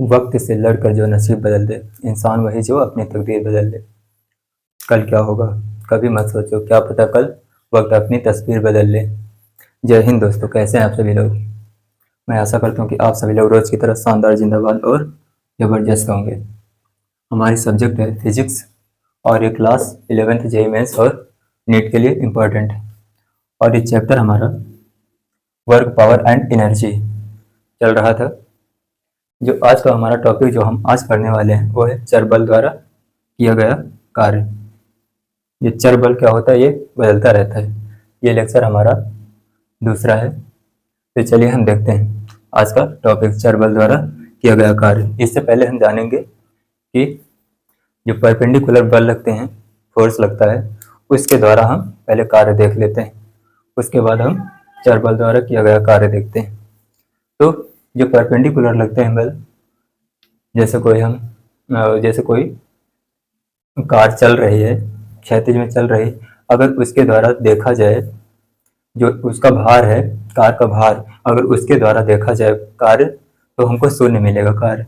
वक्त से लड़कर जो नसीब बदल दे, इंसान वही जो अपनी तकदीर बदल ले। कल क्या होगा कभी मत सोचो, क्या पता कल वक्त अपनी तस्वीर बदल ले। जय हिंद दोस्तों, कैसे हैं आप सभी लोग। मैं आशा करता हूँ कि आप सभी लोग रोज़ की तरह शानदार, जिंदाबाद और ज़बरदस्त होंगे। हमारी सब्जेक्ट है फिजिक्स और ये क्लास 11th जेईई मेंस और नीट के लिए इम्पोर्टेंट है। और ये चैप्टर हमारा वर्क, पावर एंड एनर्जी चल रहा था। जो आज का हमारा टॉपिक जो हम आज पढ़ने वाले हैं वो है चर बल द्वारा किया गया कार्य। ये चर बल क्या होता है, ये बदलता रहता है। ये लेक्चर हमारा दूसरा है। तो चलिए हम देखते हैं आज का टॉपिक, चर बल द्वारा किया गया कार्य। इससे पहले हम जानेंगे कि जो परपेंडिकुलर बल लगते हैं, फोर्स लगता है, उसके द्वारा हम पहले कार्य देख लेते हैं। उसके बाद हम चर बल द्वारा किया गया कार्य देखते हैं। तो जो परपेंडिकुलर लगते हैं बल, जैसे कोई कार चल रही है, क्षैतिज में चल रही, अगर उसके द्वारा देखा जाए, जो उसका भार है, कार का भार, अगर उसके द्वारा देखा जाए कार्य, तो हमको शून्य मिलेगा कार्य।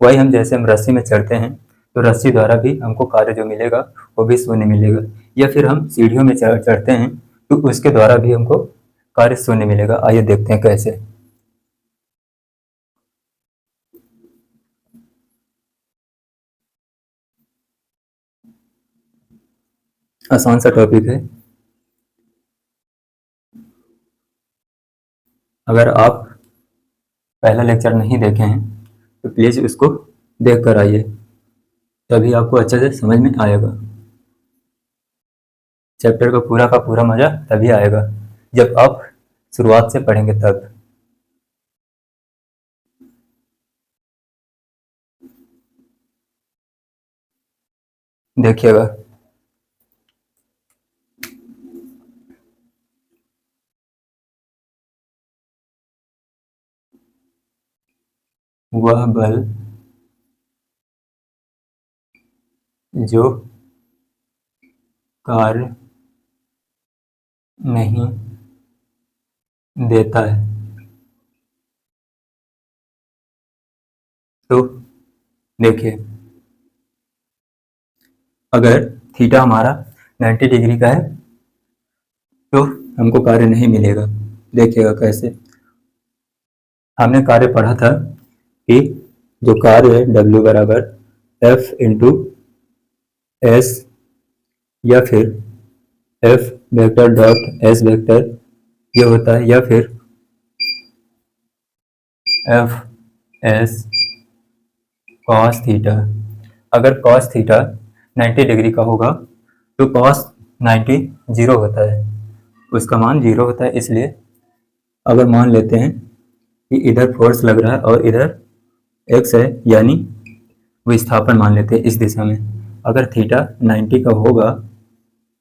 वही हम रस्सी में चढ़ते हैं तो रस्सी द्वारा भी हमको कार्य जो मिलेगा वो भी शून्य मिलेगा। या फिर हम सीढ़ियों में चढ़ते हैं तो उसके द्वारा भी हमको कार्य शून्य मिलेगा। आइए देखते हैं कैसे। आसान सा टॉपिक है। अगर आप पहला लेक्चर नहीं देखे हैं तो प्लीज़ उसको देख कर आइए, तभी आपको अच्छे से समझ में आएगा। चैप्टर का पूरा मज़ा तभी आएगा जब आप शुरुआत से पढ़ेंगे तब। देखिएगा, वह बल जो कार्य नहीं देता है, तो देखिए, अगर थीटा हमारा 90 डिग्री का है तो हमको कार्य नहीं मिलेगा। देखिएगा कैसे। हमने कार्य पढ़ा था कि जो कार्य है W बराबर F इंटू एस, या फिर F vector dot S vector ये होता है, या फिर F S कॉस थीटा। अगर कॉस थीटा 90 डिग्री का होगा तो कॉस 90 जीरो होता है, उसका मान जीरो होता है। इसलिए अगर मान लेते हैं कि इधर फोर्स लग रहा है और इधर एक्स है, यानी विस्थापन मान लेते हैं इस दिशा में। अगर थीटा 90 का होगा,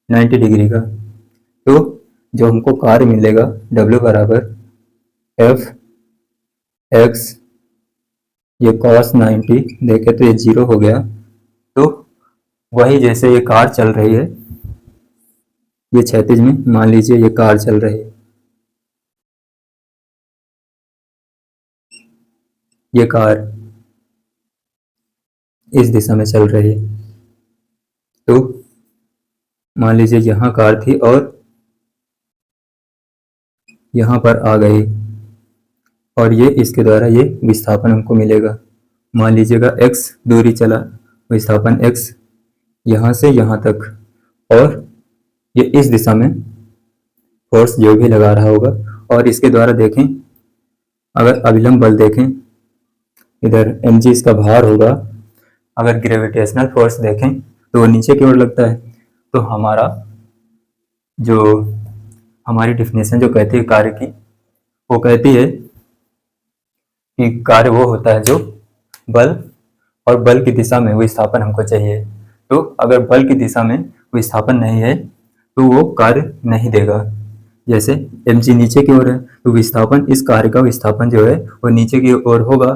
90 डिग्री का, तो जो हमको कार्य मिलेगा W बराबर एफ एक्स, ये कॉस 90 देखे तो ये जीरो हो गया। तो वही जैसे ये कार चल रही है, ये क्षैतिज में मान लीजिए ये कार चल रही है, ये कार इस दिशा में चल रही है। तो मान लीजिए यहाँ कार थी और यहाँ पर आ गई, और ये इसके द्वारा ये विस्थापन हमको मिलेगा। मान लीजिएगा x दूरी चला, विस्थापन x यहाँ से यहाँ तक, और ये इस दिशा में फोर्स जो भी लगा रहा होगा। और इसके द्वारा देखें, अगर अभिलंब बल देखें, इधर mg इसका भार होगा। अगर ग्रेविटेशनल फोर्स देखें तो वो नीचे की ओर लगता है। तो हमारी डिफिनेशन जो कहती है कार्य की, वो कहती है कि कार्य वो होता है जो बल और बल की दिशा में विस्थापन हमको चाहिए। तो अगर बल की दिशा में विस्थापन नहीं है तो वो कार्य नहीं देगा। जैसे mg नीचे की ओर है तो विस्थापन, इस कार्य का विस्थापन जो है वो नीचे की ओर होगा,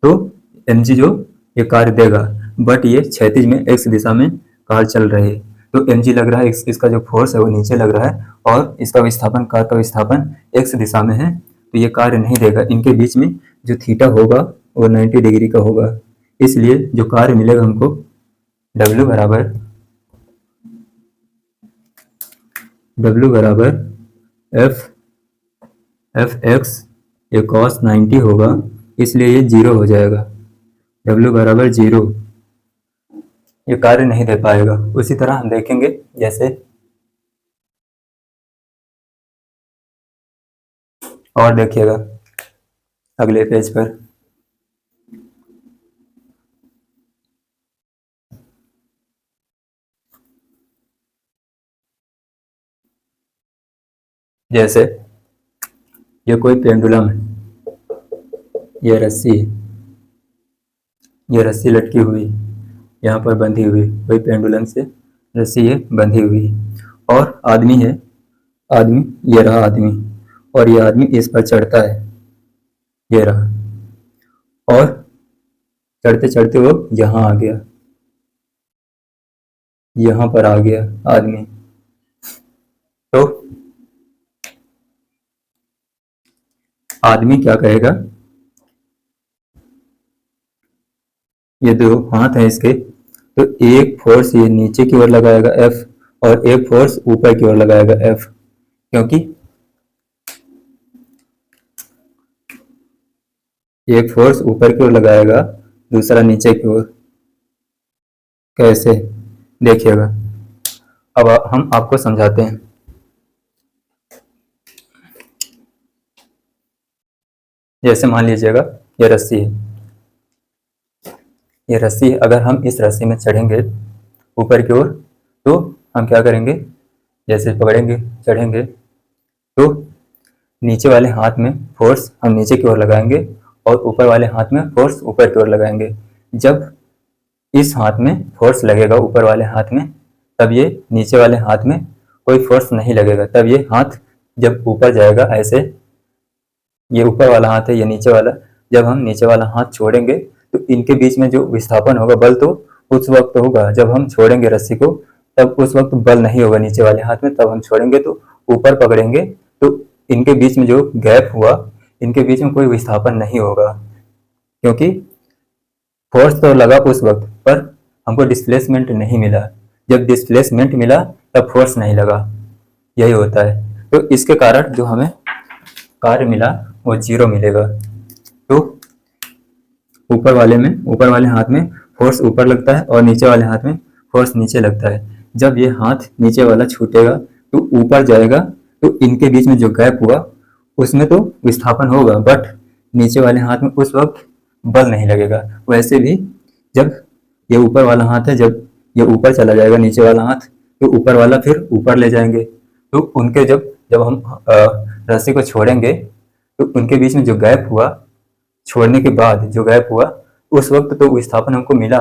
तो mg जो ये कार्य देगा। बट ये क्षैतिज में x दिशा में कार चल रही है, तो mg लग रहा है, इसका जो फोर्स है वो नीचे लग रहा है, और इसका विस्थापन, कार का विस्थापन x दिशा में है, तो ये कार्य नहीं देगा। इनके बीच में जो थीटा होगा वो 90 डिग्री का होगा। इसलिए जो कार्य मिलेगा हमको W बराबर एफ एक्स ये cos 90 होगा, इसलिए ये 0 हो जाएगा। W बराबर 0, ये कार्य नहीं दे पाएगा। उसी तरह हम देखेंगे जैसे और देखिएगा अगले पेज पर। जैसे ये कोई पेंडुलम है, ये रस्सी है, ये रस्सी लटकी हुई यहाँ पर बंधी हुई, कोई पेंडुलम से रस्सी ये बंधी हुई, और आदमी है, आदमी ये रहा आदमी, और ये आदमी इस पर चढ़ता है, ये रहा, और चढ़ते चढ़ते वो यहाँ आ गया, यहाँ पर आ गया आदमी। तो आदमी क्या कहेगा, ये दो हाथ है इसके, तो एक फोर्स ये नीचे की ओर लगाएगा F, और एक फोर्स ऊपर की ओर लगाएगा F, क्योंकि एक फोर्स ऊपर की ओर लगाएगा, दूसरा नीचे की ओर। कैसे, देखिएगा। अब हम आपको समझाते हैं। जैसे मान लीजिएगा ये रस्सी है, ये रस्सी, अगर हम इस रस्सी में चढ़ेंगे ऊपर की ओर, तो हम क्या करेंगे, जैसे पकड़ेंगे चढ़ेंगे, तो नीचे वाले हाथ में फोर्स हम नीचे की ओर लगाएंगे, और ऊपर वाले हाथ में फोर्स ऊपर की ओर लगाएंगे। जब इस हाथ में फोर्स लगेगा ऊपर वाले हाथ में, तब ये नीचे वाले हाथ में कोई फोर्स नहीं लगेगा। तब ये हाथ जब ऊपर जाएगा ऐसे, ये ऊपर वाला हाथ है, ये नीचे वाला, जब हम नीचे वाला हाथ छोड़ेंगे तो इनके बीच में जो विस्थापन होगा, बल तो उस वक्त होगा जब हम छोड़ेंगे रस्सी को, तब उस वक्त बल नहीं होगा नीचे वाले हाथ में। तब हम छोड़ेंगे तो ऊपर पकड़ेंगे, तो इनके बीच में जो गैप हुआ, इनके बीच में कोई विस्थापन नहीं होगा, क्योंकि फोर्स तो लगा उस वक्त, पर हमको डिस्प्लेसमेंट नहीं मिला। जब डिस्प्लेसमेंट मिला तब फोर्स नहीं लगा, यही होता है। तो इसके कारण जो हमें कार्य मिला वो 0 मिलेगा। तो ऊपर वाले हाथ में फोर्स ऊपर लगता है, और नीचे वाले हाथ में फोर्स नीचे लगता है। जब ये हाथ नीचे वाला छूटेगा तो ऊपर जाएगा, तो इनके बीच में जो गैप हुआ उसमें तो विस्थापन होगा, बट नीचे वाले हाथ में उस वक्त बल नहीं लगेगा। वैसे भी जब ये ऊपर वाला हाथ है, जब ये ऊपर चला जाएगा नीचे वाला हाथ, तो ऊपर वाला फिर ऊपर ले जाएंगे, तो उनके जब हम रस्सी को छोड़ेंगे तो उनके बीच में जो गैप हुआ, छोड़ने के बाद जो गैप हुआ, उस वक्त तो विस्थापन हमको मिला,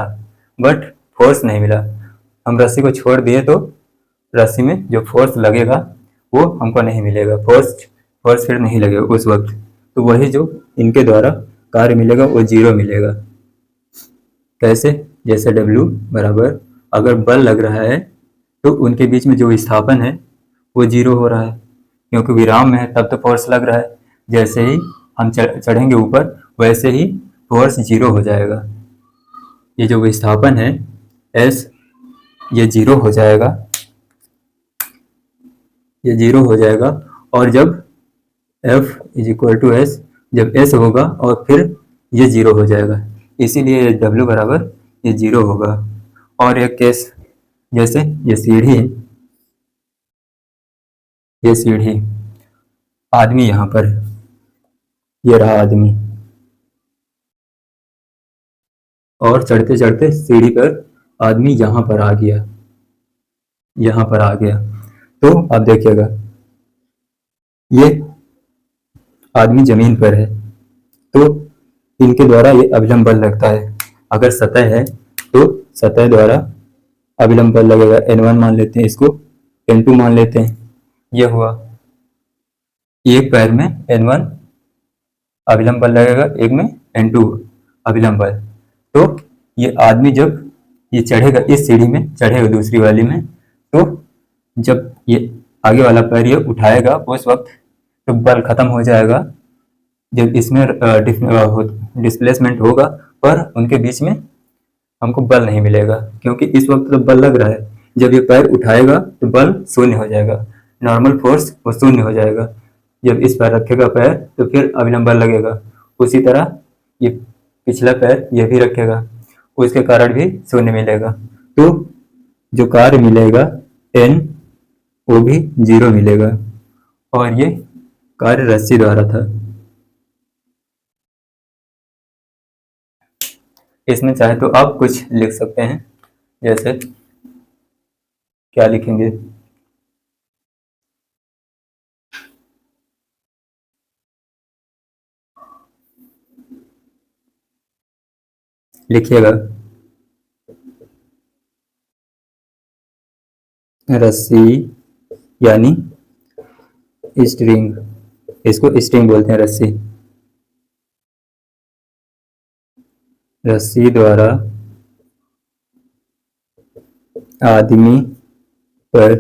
बट फोर्स नहीं मिला। हम रस्सी को छोड़ दिए तो रस्सी में जो फोर्स लगेगा वो हमको नहीं मिलेगा, फोर्स फिर नहीं लगेगा उस वक्त। तो वही जो इनके द्वारा कार्य मिलेगा वो 0 मिलेगा। कैसे, जैसे W बराबर, अगर बल लग रहा है तो उनके बीच में जो विस्थापन है वो 0 हो रहा है, क्योंकि विराम में है, तब तो फोर्स लग रहा है। जैसे ही हम चढ़ेंगे ऊपर, वैसे ही फोर्स 0 हो जाएगा। ये जो विस्थापन है S, ये 0 हो जाएगा, ये 0 हो जाएगा। और जब F = S, जब S होगा और फिर ये 0 हो जाएगा, इसीलिए W बराबर ये 0 होगा। और एक केस, जैसे ये सीढ़ी, आदमी यहाँ पर, ये रहा आदमी, और चढ़ते चढ़ते सीढ़ी पर आदमी यहाँ पर आ गया, यहाँ पर आ गया। तो अब देखिएगा, ये आदमी जमीन पर है, तो इनके द्वारा ये अभिलंब बल लगता है। अगर सतह है तो सतह द्वारा अभिलंब बल लगेगा, N1 मान लेते हैं, इसको N2 मान लेते हैं। ये हुआ, एक पैर में N1 अभिलंब बल लगेगा, एक में N2 अभिलंब बल। तो ये आदमी जब ये चढ़ेगा, इस सीढ़ी में चढ़ेगा दूसरी वाली में, तो जब ये आगे वाला पैर ये उठाएगा उस वक्त तो बल खत्म हो जाएगा, जब इसमें डिस्प्लेसमेंट होगा पर उनके बीच में हमको बल नहीं मिलेगा, क्योंकि इस वक्त तो बल लग रहा है। जब ये पैर उठाएगा तो बल शून्य हो जाएगा, नॉर्मल फोर्स वो शून्य हो जाएगा। जब इस पैर रखेगा पैर तो फिर अविलंब बल लगेगा। उसी तरह ये पिछला पैर ये भी रखेगा, उसके कारण भी शून्य मिलेगा। तो जो कार्य मिलेगा एन वो भी 0 मिलेगा। और ये कार्य रस्सी द्वारा था। इसमें चाहे तो आप कुछ लिख सकते हैं, जैसे क्या लिखेंगे? लिखिएगा रस्सी यानी स्ट्रिंग, इसको स्ट्रिंग बोलते हैं रस्सी। रस्सी द्वारा आदमी पर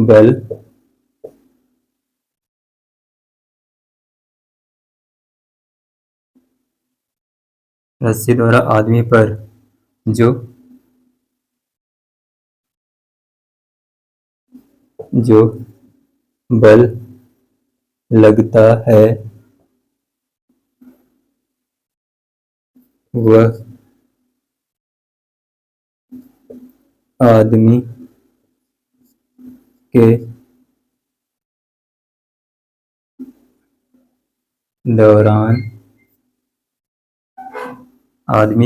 बल रस्सी द्वारा आदमी पर जो बल लगता है वह आदमी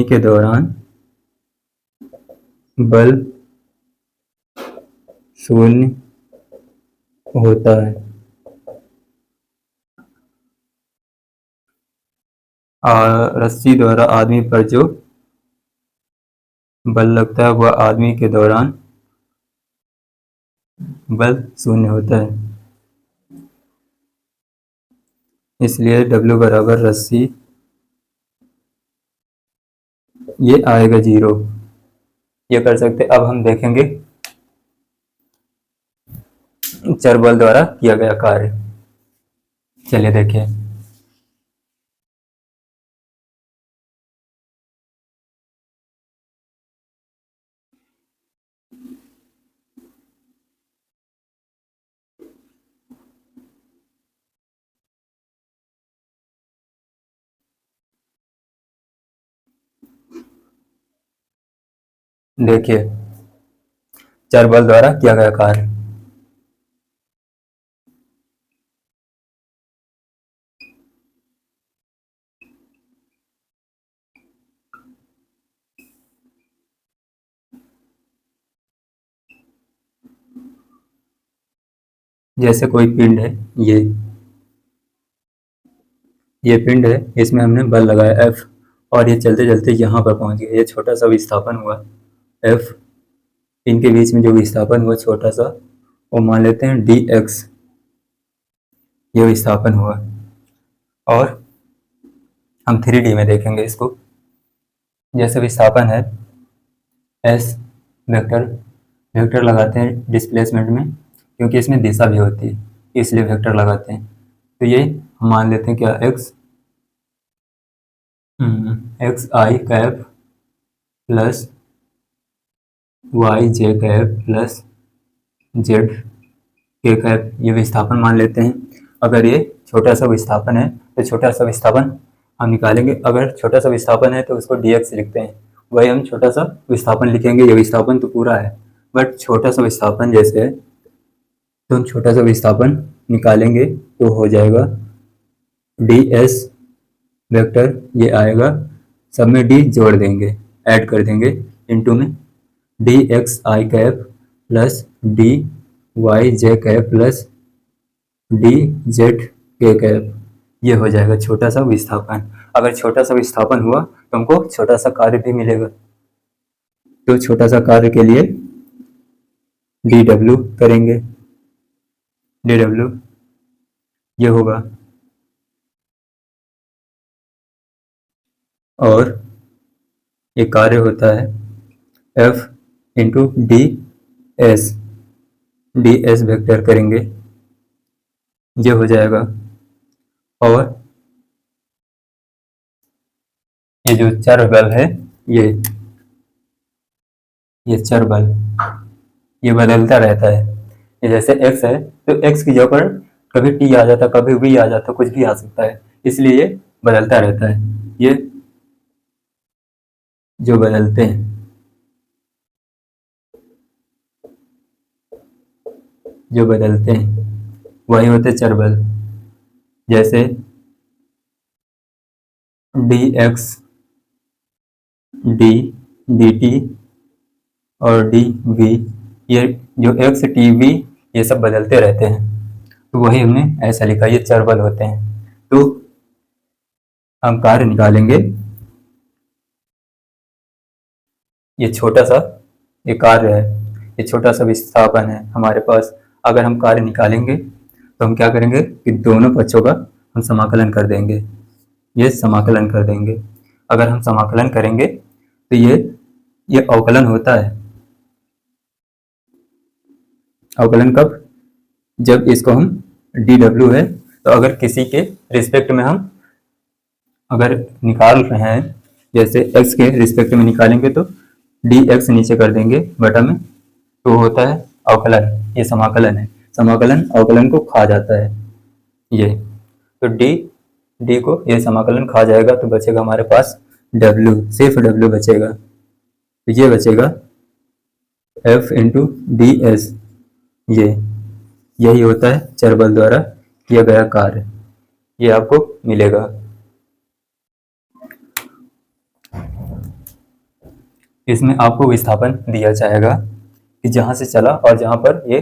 के दौरान बल शून्य होता है। रस्सी द्वारा आदमी पर जो बल लगता है वह आदमी के दौरान बल शून्य होता है। इसलिए W बराबर रस्सी, ये आएगा 0। ये कर सकते। अब हम देखेंगे चर बल द्वारा किया गया कार्य। चलिए देखिए। देखिए चर बल द्वारा किया गया कार्य। जैसे कोई पिंड है, ये पिंड है, इसमें हमने बल लगाया F और ये चलते चलते यहाँ पर पहुंच गया। ये छोटा सा विस्थापन हुआ F, इनके बीच में जो विस्थापन हुआ छोटा सा, वो मान लेते हैं dx, ये विस्थापन हुआ। और हम 3D में देखेंगे इसको। जैसे विस्थापन है s, वेक्टर लगाते हैं डिस्प्लेसमेंट में, क्योंकि इसमें दिशा भी होती है इसलिए वेक्टर लगाते हैं। तो ये हम मान लेते हैं क्या x i cap plus y j cap plus z k cap, ये विस्थापन मान लेते हैं। अगर ये छोटा सा विस्थापन है तो छोटा सा विस्थापन हम निकालेंगे। अगर छोटा सा विस्थापन है तो उसको dx लिखते हैं, वही हम छोटा सा विस्थापन लिखेंगे। ये विस्थापन तो पूरा है बट छोटा सा विस्थापन जैसे है, तो हम छोटा सा विस्थापन निकालेंगे तो हो जाएगा ds वेक्टर, ये आएगा, सब में d जोड़ देंगे, ऐड कर देंगे इनटू में dx i cap plus dy j cap plus dz k cap, ये हो जाएगा छोटा सा विस्थापन। अगर छोटा सा विस्थापन हुआ तो हमको छोटा सा कार्य भी मिलेगा। तो छोटा सा कार्य के लिए dw करेंगे, dw ये होगा, और ये कार्य होता है F इंटू ds वेक्टर करेंगे ये हो जाएगा। और ये जो चर बल है, ये चर बल ये बदलता रहता है। ये जैसे x है तो x की जगह पर कभी t आ जाता, कभी v आ जाता, कुछ भी आ सकता है, इसलिए ये बदलता रहता है। ये जो बदलते हैं, वही होते चर बल। जैसे dx, d, dt और dv, ये जो x, t, v ये सब बदलते रहते हैं, तो वही हमने ऐसा लिखा, ये चर बल होते हैं। तो हम कार्य निकालेंगे, ये छोटा सा ये कार्य है, ये छोटा सा विस्थापन है हमारे पास। अगर हम कार्य निकालेंगे तो हम क्या करेंगे कि दोनों पक्षों का हम समाकलन कर देंगे, ये समाकलन कर देंगे। अगर हम समाकलन करेंगे तो ये अवकलन होता है। अवकलन कब? जब इसको हम dw है, तो अगर किसी के रिस्पेक्ट में हम अगर निकाल रहे हैं, जैसे x के रिस्पेक्ट में निकालेंगे तो dx नीचे कर देंगे बटा में, तो होता है अवकलन। ये समाकलन है, समाकलन अवकलन को खा जाता है। ये तो d को ये समाकलन खा जाएगा, तो बचेगा हमारे पास w, सिर्फ w बचेगा। तो ये बचेगा f इंटू डी एस। यही होता है चर बल द्वारा किया गया कार्य, ये आपको मिलेगा। इसमें आपको विस्थापन दिया जाएगा कि जहां से चला और जहां पर ये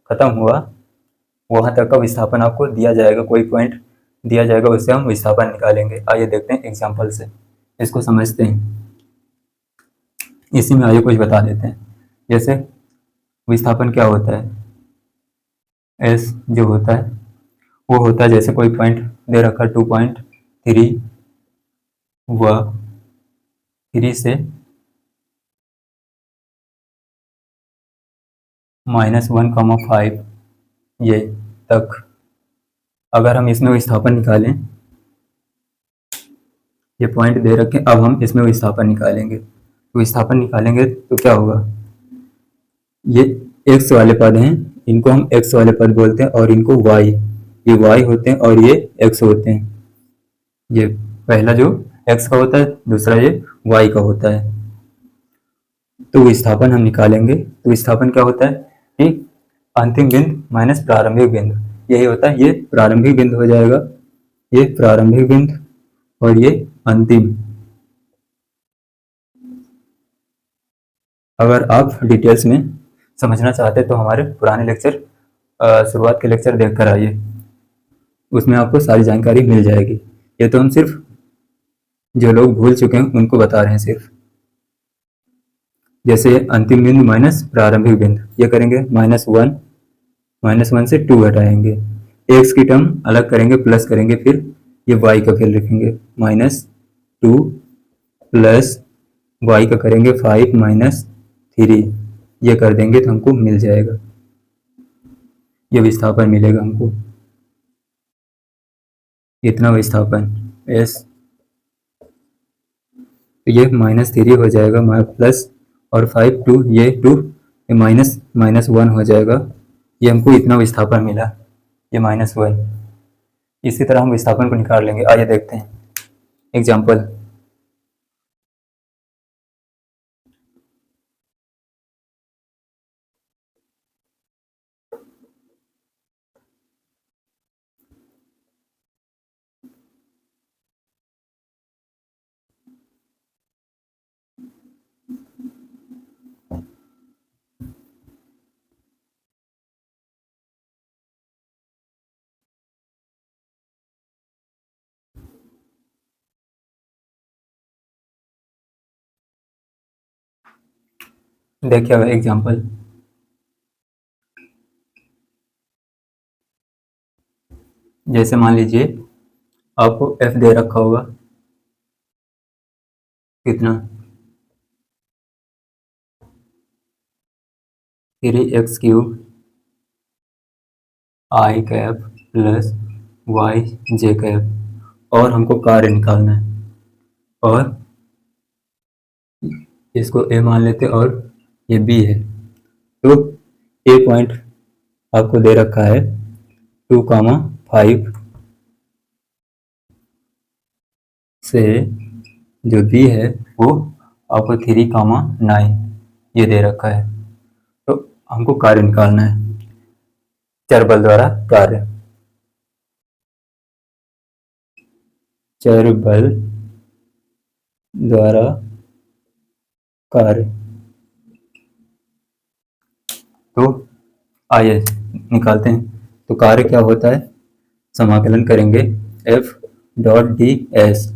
खत्म हुआ वहां तक का विस्थापन आपको दिया जाएगा, कोई पॉइंट दिया जाएगा, उससे हम विस्थापन निकालेंगे। आइए देखते हैं एग्जाम्पल से, इसको समझते हैं। इसी में आइए कुछ बता देते हैं। जैसे विस्थापन क्या होता है, एस जो होता है वो होता है, जैसे कोई पॉइंट दे रखा 2.3 व 3 से -1,5 ये तक। अगर हम इसमें विस्थापन निकालें, ये पॉइंट दे रखे, अब हम इसमें विस्थापन निकालेंगे। तो विस्थापन निकालेंगे तो क्या होगा, ये x वाले पद हैं, इनको हम x वाले पद बोलते हैं, और इनको y, ये y होते हैं और ये x होते हैं। ये पहला जो x का होता है, दूसरा ये y का होता है। तो विस्थापन हम निकालेंगे तो विस्थापन क्या होता है कि अंतिम बिंदु माइनस प्रारंभिक बिंदु, यही होता है। ये प्रारंभिक बिंदु हो जाएगा, ये प्रारंभिक बिंदु, और ये अंतिम। अगर आप डिटेल्स में समझना चाहते तो हमारे पुराने लेक्चर, शुरुआत के लेक्चर देख कर आइए, उसमें आपको सारी जानकारी मिल जाएगी। ये तो हम सिर्फ जो लोग भूल चुके हैं उनको बता रहे हैं सिर्फ। जैसे अंतिम बिंदु माइनस प्रारंभिक बिंदु, ये करेंगे -1 से 2 हटाएंगे, एक्स की टर्म अलग करेंगे, प्लस करेंगे, फिर ये वाई का फिर लिखेंगे -2 प्लस वाई का करेंगे 5 -3, ये कर देंगे तो हमको मिल जाएगा, ये विस्थापन मिलेगा हमको, इतना विस्थापन एस। तो ये -3 हो जाएगा, प्लस और 5 2, ये 2 -1 हो जाएगा, ये हमको इतना विस्थापन मिला, ये -1। इसी तरह हम विस्थापन को निकाल लेंगे। आइए देखते हैं एग्जाम्पल। देखिए अगर एग्जाम्पल, जैसे मान लीजिए आपको f दे रखा होगा कितना 3x³ i cap plus y j cap, और हमको कार्य निकालना है, और इसको ए मान लेते और ये बी है। तो ए पॉइंट आपको दे रखा है 2,5 से जो बी है वो आपको 3,9 ये दे रखा है। तो हमको कार्य निकालना है, चर बल द्वारा कार्य, चर बल द्वारा कार्य। तो आइए निकालते हैं। तो कार्य क्या होता है, समाकलन करेंगे एफ डॉट डी एस,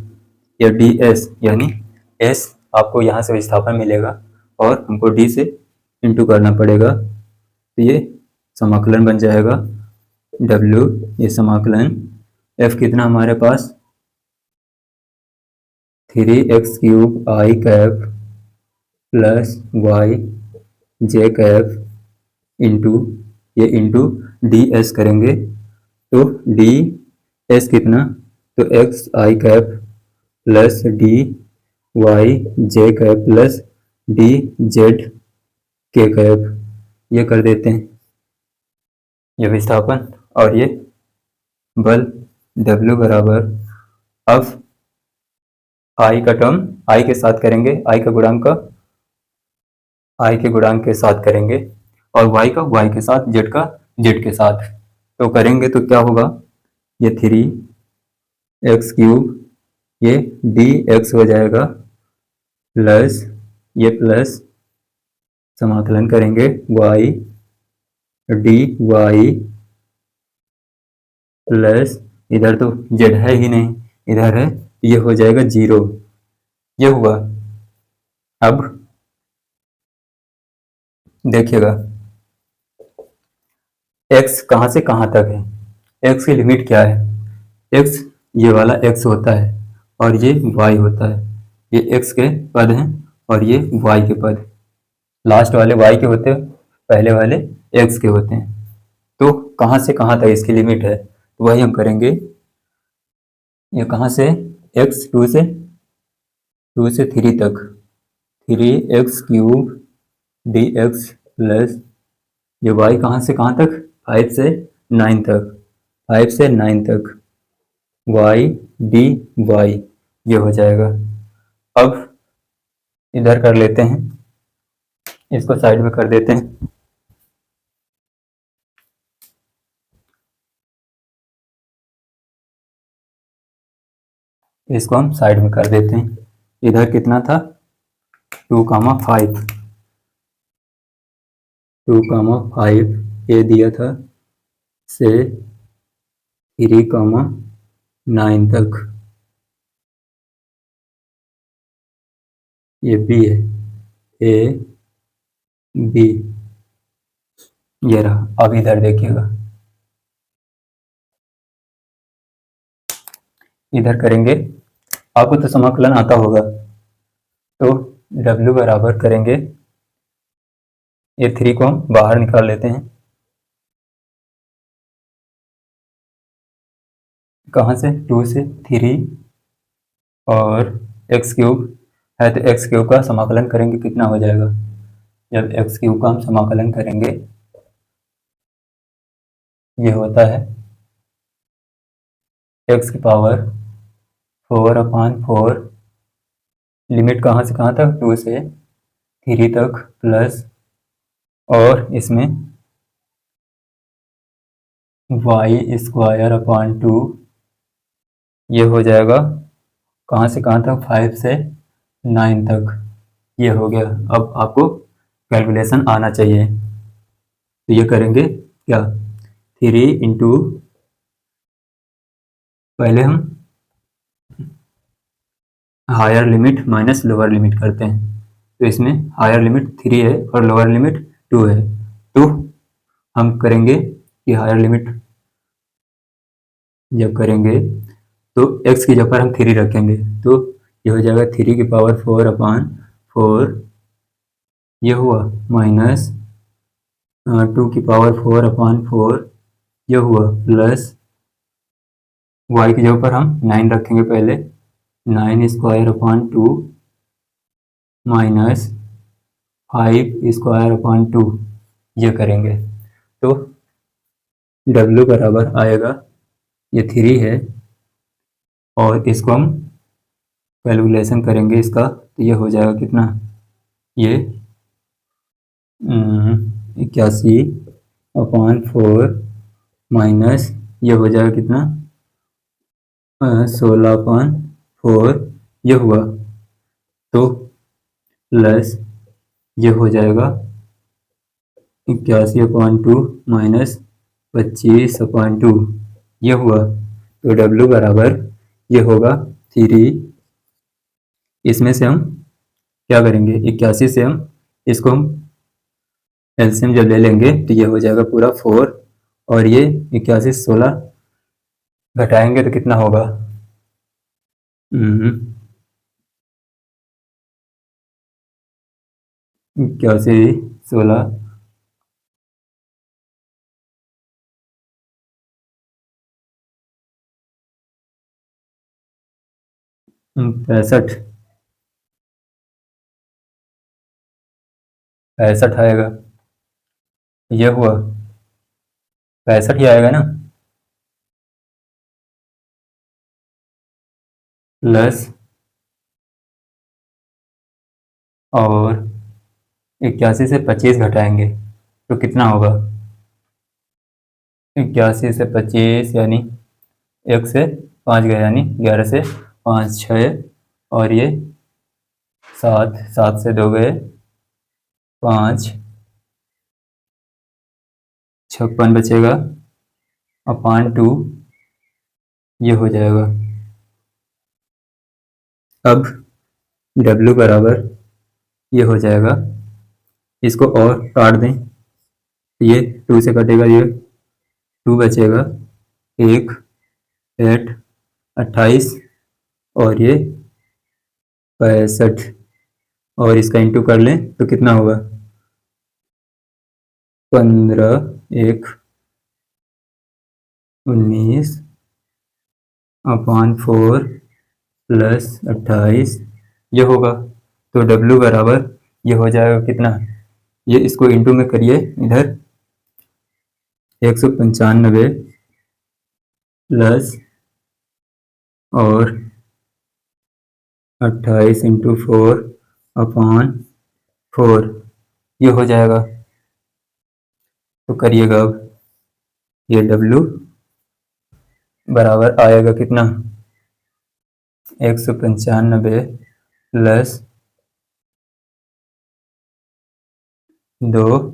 या डी एस यानी एस आपको यहाँ से विस्थापन मिलेगा और हमको डी से इंटू करना पड़ेगा, तो ये समाकलन बन जाएगा डब्ल्यू, ये समाकलन एफ कितना हमारे पास 3x³ आई cap plus y j cap into, ये इंटू डी एस करेंगे, तो डी एस कितना, तो x i cap plus D Y j cap plus D Z के कैप, ये कर देते हैं, ये विस्थापन और ये बल W बराबर, अब आई का टर्म आई के साथ करेंगे, आई का गुणांक आई के गुणांक के साथ करेंगे, और y का y के साथ, z का z के साथ, तो करेंगे तो क्या होगा, ये 3x³ ये dx हो जाएगा प्लस ये प्लस समाकलन करेंगे y dy प्लस इधर तो z है ही नहीं, इधर है, ये हो जाएगा 0, ये हुआ। अब देखिएगा x कहाँ से कहाँ तक है, x की लिमिट क्या है, x ये वाला x होता है और ये y होता है, ये x के पद हैं और ये y के पद, लास्ट वाले y के होते हैं, पहले वाले x के होते हैं। तो कहाँ से कहाँ तक इसकी लिमिट है, तो वही हम करेंगे, ये कहाँ से x 2 से 3 तक, 3x³ dx प्लस ये y कहाँ से कहाँ तक, 5 से 9 तक, 5 से 9 तक y dy ये हो जाएगा। अब इधर कर लेते हैं, इसको साइड में कर देते हैं, इसको हम साइड में कर देते हैं। इधर कितना था 2,5 ये दिया था से 3,9 तक, ये बी है, ए बी, ये रहा। अब इधर देखिएगा, इधर करेंगे, आपको तो समाकलन आता होगा, तो W बराबर करेंगे, ये 3 को हम बाहर निकाल लेते हैं, कहाँ से 2 से 3 और x³ है, तो x³ का समाकलन करेंगे कितना हो जाएगा, जब x³ का हम समाकलन करेंगे ये होता है x की पावर 4/4, लिमिट कहाँ से कहाँ तक 2 से 3 तक, प्लस और इसमें y²/2 ये हो जाएगा, कहाँ से कहाँ तक 5 से 9 तक, ये हो गया। अब आपको कैलकुलेशन आना चाहिए, तो ये करेंगे क्या, 3 इंटू, पहले हम higher limit minus lower limit करते हैं, तो इसमें हायर लिमिट 3 है और लोअर लिमिट 2 है, तो हम करेंगे कि हायर लिमिट जब करेंगे तो x की जगह पर हम 3 रखेंगे, तो ये हो जाएगा 3 की पावर 4/4, ये हुआ, माइनस 2 की पावर 4/4 ये हुआ, प्लस y की जगह पर हम 9 रखेंगे पहले, 9² अपॉन 2 माइनस 5² अपॉन 2 ये करेंगे तो w बराबर आएगा, ये 3 है और इसको हम कैलकुलेशन करेंगे इसका तो ये हो जाएगा कितना, ये 81/4 माइनस ये हो जाएगा कितना, 16/4 ये हुआ, तो प्लस ये हो जाएगा 81/2 माइनस 25/2 ये हुआ, तो W बराबर ये होगा 3। इसमें से हम क्या करेंगे, 81 से हम इसको हम एलसीएम जब ले लेंगे तो ये हो जाएगा पूरा 4 और ये 81 16 घटाएंगे तो कितना होगा, 81 16 65 65 आएगा, ये हुआ 65 ही आएगा ना, प्लस और 81 से 25 घटाएंगे तो कितना होगा, 81 से 25 यानी 1 से 5 गए यानी 11 से 5 6 और ये 7 7 से 2 गए 5 56 बचेगा अपॉन 2 ये हो जाएगा। अब W बराबर ये हो जाएगा, इसको और काट दें, ये 2 से कटेगा, ये 2 बचेगा, 1 8 28 और ये 65 और इसका इंटू कर लें तो कितना होगा, 15 1 19/4 प्लस 28 ये होगा, तो W बराबर ये हो जाएगा कितना, ये इसको इंटू में करिए इधर, 195 प्लस और 28/4 ये हो जाएगा, तो करिएगा अब, ये W बराबर आएगा कितना, 195 प्लस 2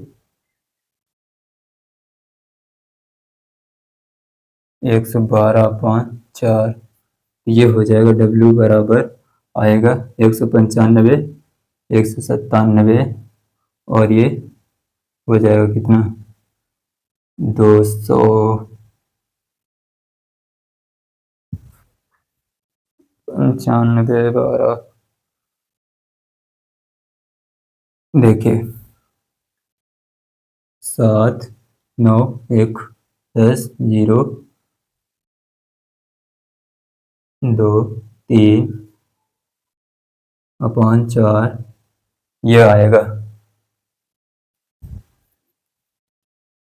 112/4 ये हो जाएगा, W बराबर आएगा 195 197 और ये हो जाएगा कितना, 295/12 देखिए 7 9 1 10 0 2 3/4 ये आएगा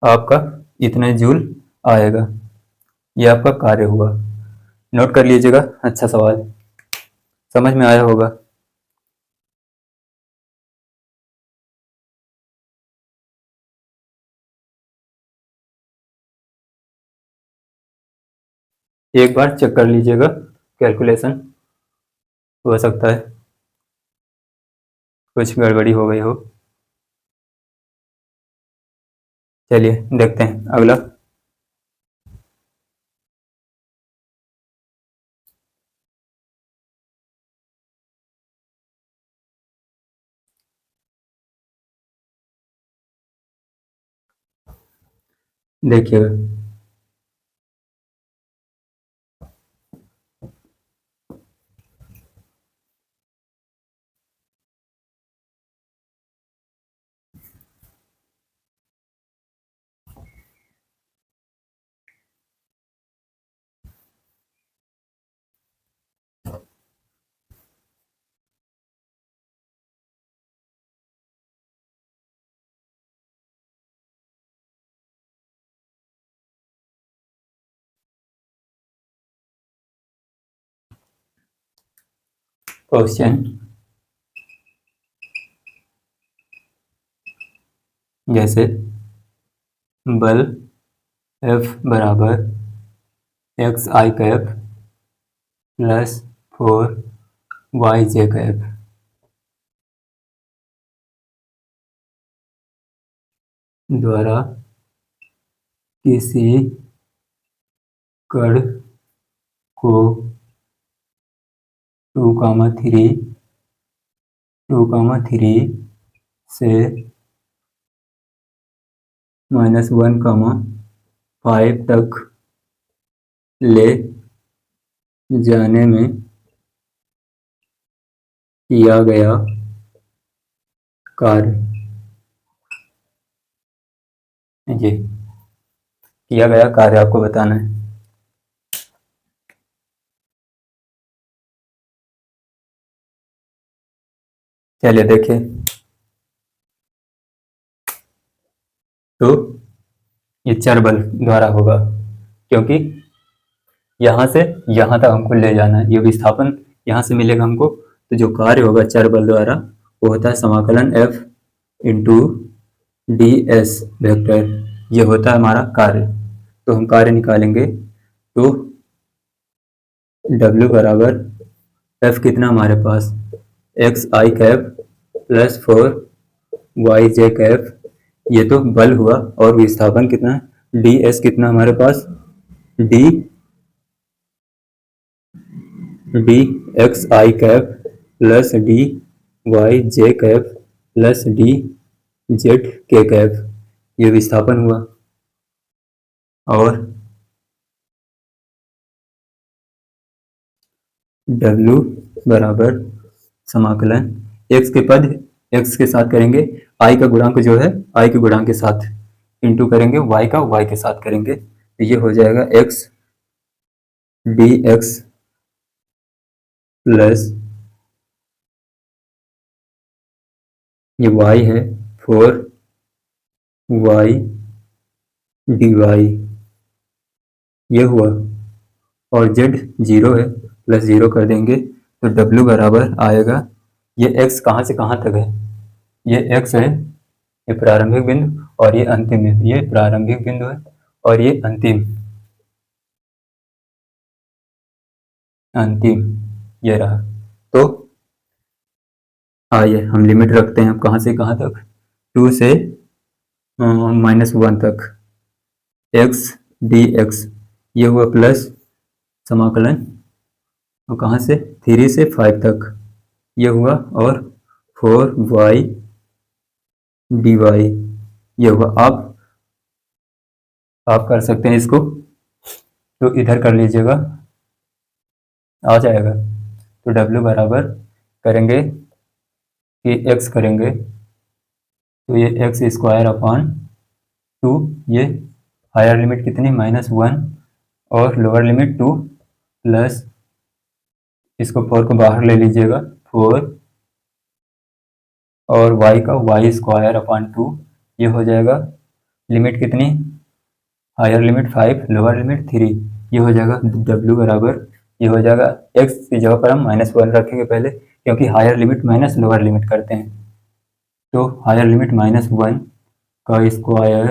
आपका, इतने जूल आएगा, ये आपका कार्य हुआ, नोट कर लीजिएगा, अच्छा सवाल समझ में आया होगा। एक बार चेक कर लीजिएगा कैलकुलेशन, हो सकता है कुछ गड़बड़ी हो गई हो। चलिए देखते हैं अगला। देखिएगा क्वेश्चन जैसे बल F बराबर x i cap plus 4 YJ cap द्वारा किसी कण को 2,3 से -1,5 तक ले जाने में किया गया कार्य। ये किया गया कार्य आपको बताना है। चलिए देखिए, तो ये चर बल द्वारा होगा, क्योंकि यहाँ से यहाँ तक हमको ले जाना है, ये विस्थापन यहाँ से मिलेगा हमको, तो जो कार्य होगा चर बल द्वारा वो होता है समाकलन F इंटू ds वेक्टर, ये होता है हमारा कार्य। तो हम कार्य निकालेंगे, तो W बराबर F कितना हमारे पास x i cap plus 4 YJ cap, ये तो बल हुआ, और विस्थापन कितना है ds कितना हमारे पास d x i cap plus DYJ cap plus DZK cap, ये विस्थापन हुआ। और W बराबर समाकलन x के पद x के साथ करेंगे, i का गुणांक जो है i के गुणांक के साथ इंटू करेंगे, y का y के साथ करेंगे, तो ये हो जाएगा x dx प्लस ये y है 4y dy, ये हुआ। और z 0 है, प्लस 0 कर देंगे, तो W बराबर आएगा, ये x कहाँ से कहाँ तक है, ये x है, ये प्रारंभिक बिंदु और ये अंतिम बिंदु, ये प्रारंभिक बिंदु है और ये अंतिम ये रहा। तो आइए हम लिमिट रखते हैं, कहाँ से कहाँ तक, 2 से -1 तक x dx, ये हुआ प्लस समाकलन, और कहाँ से 3 से 5 तक ये हुआ, और 4y dy ये हुआ। आप कर सकते हैं इसको, तो इधर कर लीजिएगा, आ जाएगा। तो W बराबर करेंगे कि x करेंगे, तो ये x स्क्वायर अपॉन 2, ये हायर लिमिट कितनी -1 और लोअर लिमिट 2, प्लस इसको 4 को बाहर ले लीजिएगा 4 और y का y स्क्वायर अपॉन 2, ये हो जाएगा लिमिट कितनी, हायर लिमिट 5 लोअर लिमिट 3, ये हो जाएगा W बराबर, ये हो जाएगा x की जगह पर हम -1 रखेंगे पहले, क्योंकि higher limit minus lower limit करते हैं, तो हायर लिमिट -1 का स्क्वायर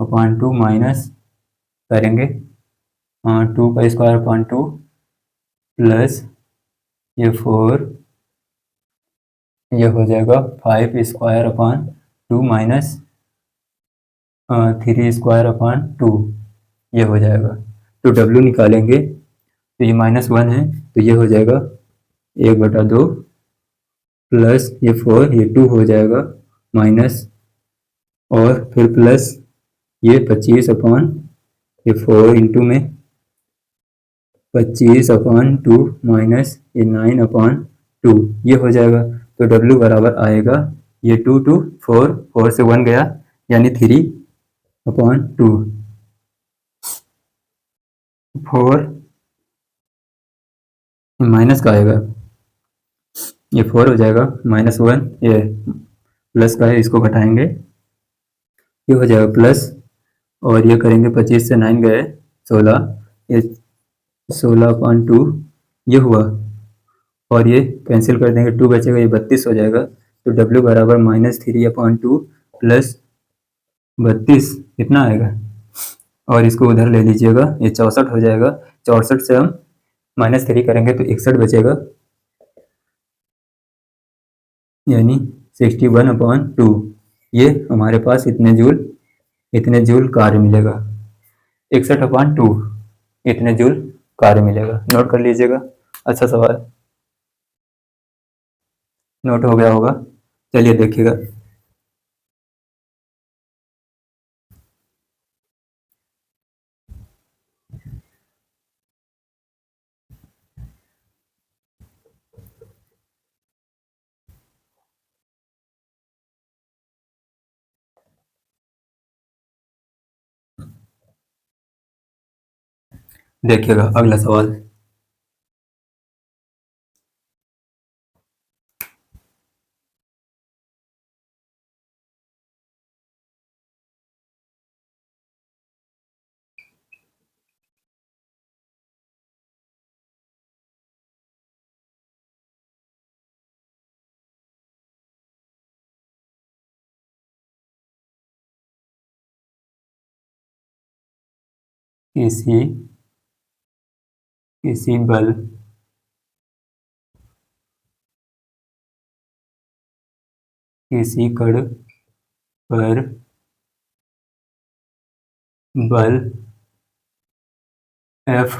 अपॉन 2 माइनस करेंगे 2 का स्क्वायर अपॉन 2 प्लस ये 4, ये हो जाएगा 5 square upon 2 minus 3 square upon 2, ये हो जाएगा। तो W निकालेंगे, तो ये -1 है, तो ये हो जाएगा 1/2 प्लस ये 4, ये 2 हो जाएगा माइनस, और फिर प्लस ये 25 अपॉन ये 4 इंटू में 25/2 माइनस ये 9/2, ये हो जाएगा। तो W बराबर आएगा, ये 2 2 4 से 1 गया, यानी 3/2, 4 माइनस का आएगा, ये 4 हो जाएगा, -1 ये प्लस का है, इसको घटाएंगे, ये हो जाएगा प्लस, और ये करेंगे 25 से 9 गए 16, ये 16/2 ये हुआ, और ये कैंसिल कर देंगे, 2 बचेगा, ये 32 हो जाएगा। तो W बराबर -3/2 प्लस 32 कितना आएगा, और इसको उधर ले लीजिएगा, ये 64 हो जाएगा। 64 से हम -3 करेंगे तो 61 बचेगा, यानी 61/2। ये हमारे पास इतने जूल कार्य मिलेगा। 61/2 इतने जूल कार्य मिलेगा। नोट कर लीजिएगा। अच्छा सवाल, नोट हो गया होगा। चलिए देखिएगा। देखिएगा अगला सवाल। किसी किसी बल किसी कण पर बल F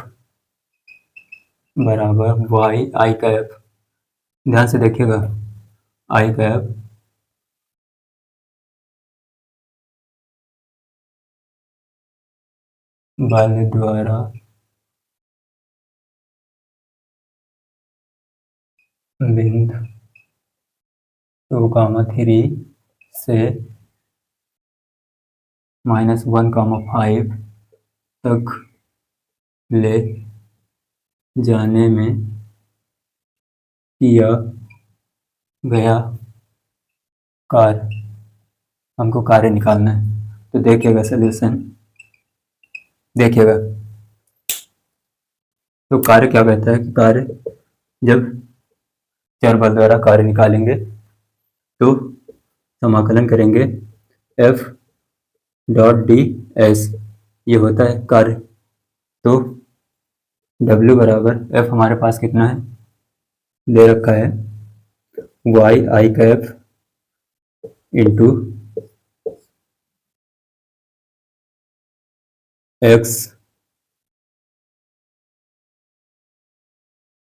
बराबर वाई आई कैप। ध्यान से देखिएगा, आई कैप बल द्वारा बिंदु 2, 3 से -1, 5 तक ले जाने में किया गया कार्य। हमको कार्य निकालना है, तो देखिएगा सॉल्यूशन। देखिएगा, तो कार्य क्या कहता है कि कार्य, जब चर बल द्वारा कार्य निकालेंगे तो समाकलन करेंगे F डॉट डी एस, ये होता है कार्य। तो W बराबर F हमारे पास कितना है, दे रखा है वाई आई कैप इंटू एक्स,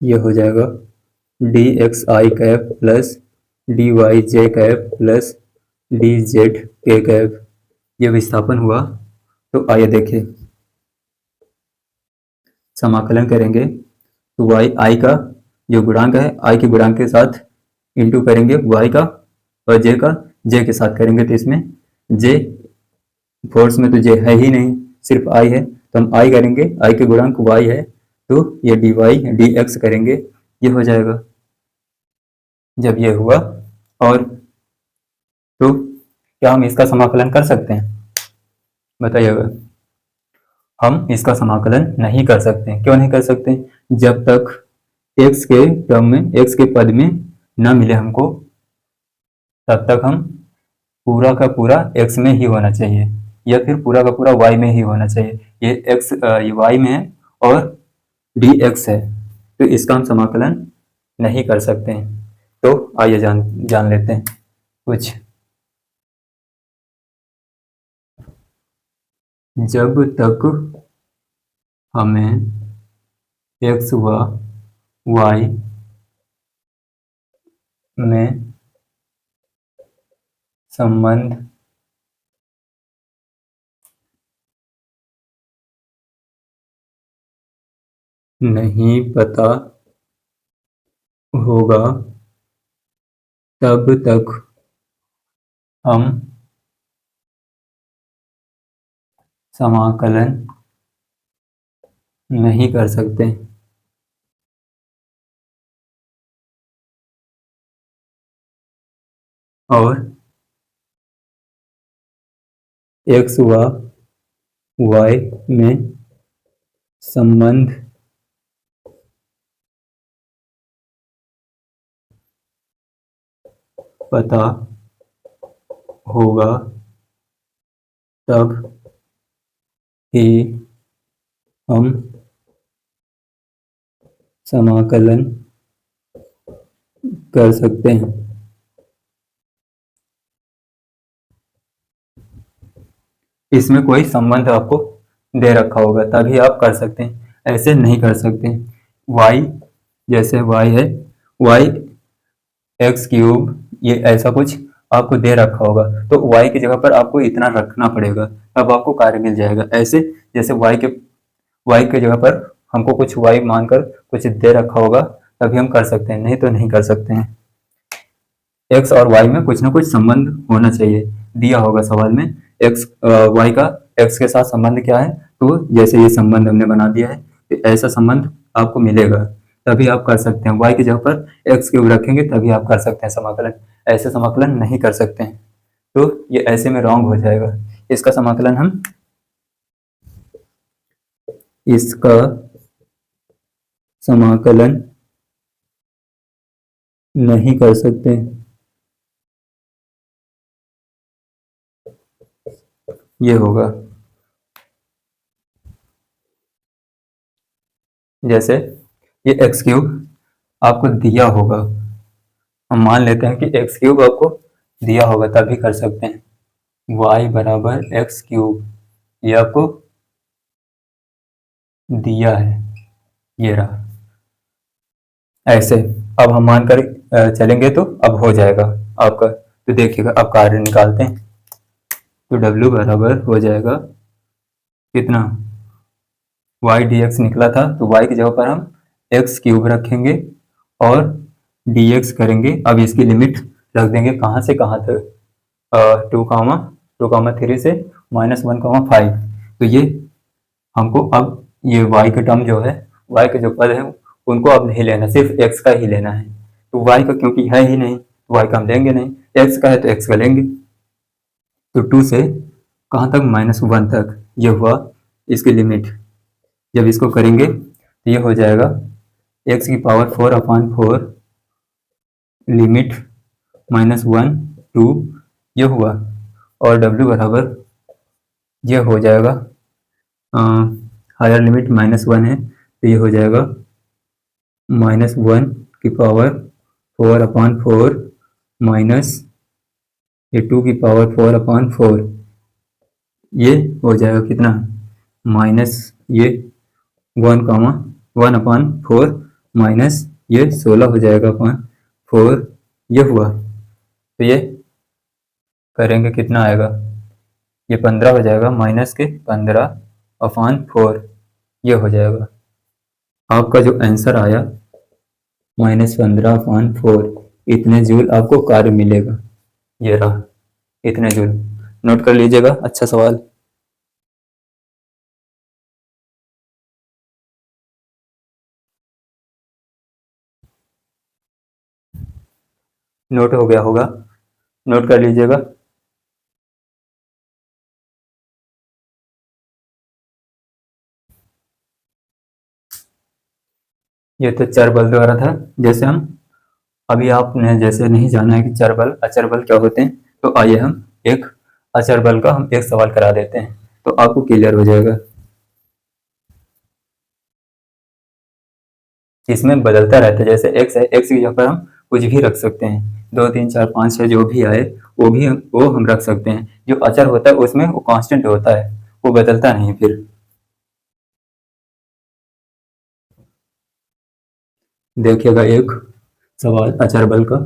ये हो जाएगा D x i cap plus D Y j cap plus D Z के कैप। ये विस्थापन हुआ। तो आइए देखिए, समाकलन करेंगे तो वाई आई का जो गुणांक है, आई के गुणांक के साथ इंटू करेंगे वाई का, और जे का जे के साथ करेंगे। तो इसमें जे, फोर्स में तो जे है ही नहीं, सिर्फ आई है, तो हम आई करेंगे, आई के गुणांक वाई है, तो ये डी वाई डी एक्स करेंगे, ये हो जाएगा। जब ये हुआ, और तो क्या हम इसका समाकलन कर सकते हैं, बताइएगा। हम इसका समाकलन नहीं कर सकते। क्यों नहीं कर सकते, जब तक एक्स के टर्म में, एक्स के पद में न मिले हमको, तब तक हम पूरा का पूरा एक्स में ही होना चाहिए, या फिर पूरा का पूरा वाई में ही होना चाहिए। ये एक्स, ये वाई में है और डी एक्स है, तो इसका हम समाकलन नहीं कर सकते हैं। तो आइए जान जान लेते हैं कुछ। जब तक हमें एक्स व वाई में संबंध नहीं पता होगा, तब तक हम समाकलन नहीं कर सकते। और एक्स व वाई में संबंध पता होगा तब ही हम समाकलन कर सकते हैं। इसमें कोई संबंध आपको दे रखा होगा तभी आप कर सकते हैं, ऐसे नहीं कर सकते। y जैसे y है, y एक्स क्यूब, ये ऐसा कुछ आपको दे रखा होगा तो y की जगह पर आपको इतना रखना पड़ेगा, तब आपको कार्य मिल जाएगा। ऐसे जैसे y के जगह पर हमको कुछ y मानकर कुछ दे रखा होगा तभी हम कर सकते हैं, नहीं तो नहीं कर सकते हैं। एक्स और वाई में कुछ ना कुछ संबंध होना चाहिए, दिया होगा सवाल में। एक्स वाई का एक्स के साथ संबंध क्या है, तो जैसे ये संबंध हमने बना दिया है, तो ऐसा संबंध आपको मिलेगा तभी आप कर सकते हैं। वाई की जगह पर एक्स क्यूब रखेंगे तभी आप कर सकते हैं समाकलन, ऐसे समाकलन नहीं कर सकते हैं। तो ये ऐसे में रॉन्ग हो जाएगा। इसका समाकलन हम इसका समाकलन नहीं कर सकते। ये होगा जैसे ये एक्स क्यूब आपको दिया होगा, हम मान लेते हैं कि एक्स क्यूब आपको दिया होगा तभी कर सकते हैं। वाई बराबर एक्स क्यूब ये आपको दिया है, ये रहा। ऐसे अब हम मानकर चलेंगे तो अब हो जाएगा आपका। तो देखिएगा अब कार्य निकालते हैं, तो W बराबर हो जाएगा कितना, वाई डी एक्स निकला था तो y की जगह पर हम एक्स क्यूब रखेंगे और dx करेंगे। अब इसकी लिमिट रख देंगे कहाँ से कहाँ तक, 2,3 से -1,5। तो ये हमको अब ये y का टर्म जो है, y के जो पद है उनको अब नहीं लेना, सिर्फ x का ही लेना है। तो y का क्योंकि है ही नहीं तो y का हम लेंगे नहीं, x का है तो x का लेंगे। तो 2 से कहाँ तक, -1 तक, ये हुआ इसकी लिमिट। जब इसको करेंगे तो ये हो जाएगा x की पावर 4/4 लिमिट -1 to ये हुआ, और w बराबर ये हो जाएगा, हायर लिमिट -1 है तो ये हो जाएगा -1 की पावर 4/4 माइनस ये 2 की पावर 4/4, ये हो जाएगा कितना, माइनस ये 1/4 माइनस ये 16 हो जाएगा अपॉन 4, ये हुआ। तो ये करेंगे कितना आएगा, ये 15 हो जाएगा, माइनस के 15/4, ये हो जाएगा आपका जो आंसर आया, -15/4। इतने जूल आपको कार्य मिलेगा, ये रहा इतने जूल। नोट कर लीजिएगा, अच्छा सवाल। नोट हो गया होगा, नोट कर लीजिएगा। ये तो चर बल द्वारा था। जैसे हम अभी आपने जैसे नहीं जाना है कि चर बल अचर बल क्या होते हैं, तो आइए हम एक अचर बल का हम एक सवाल करा देते हैं तो आपको क्लियर हो जाएगा। इसमें बदलता रहता है, जैसे एक्स है, एक्स की जगह पर हम कुछ भी रख सकते हैं, 2 3 4 5 6 जो भी आए वो हम रख सकते हैं। जो अचर होता है उसमें वो कांस्टेंट होता है, वो बदलता नहीं। फिर देखिएगा एक सवाल अचर बल का।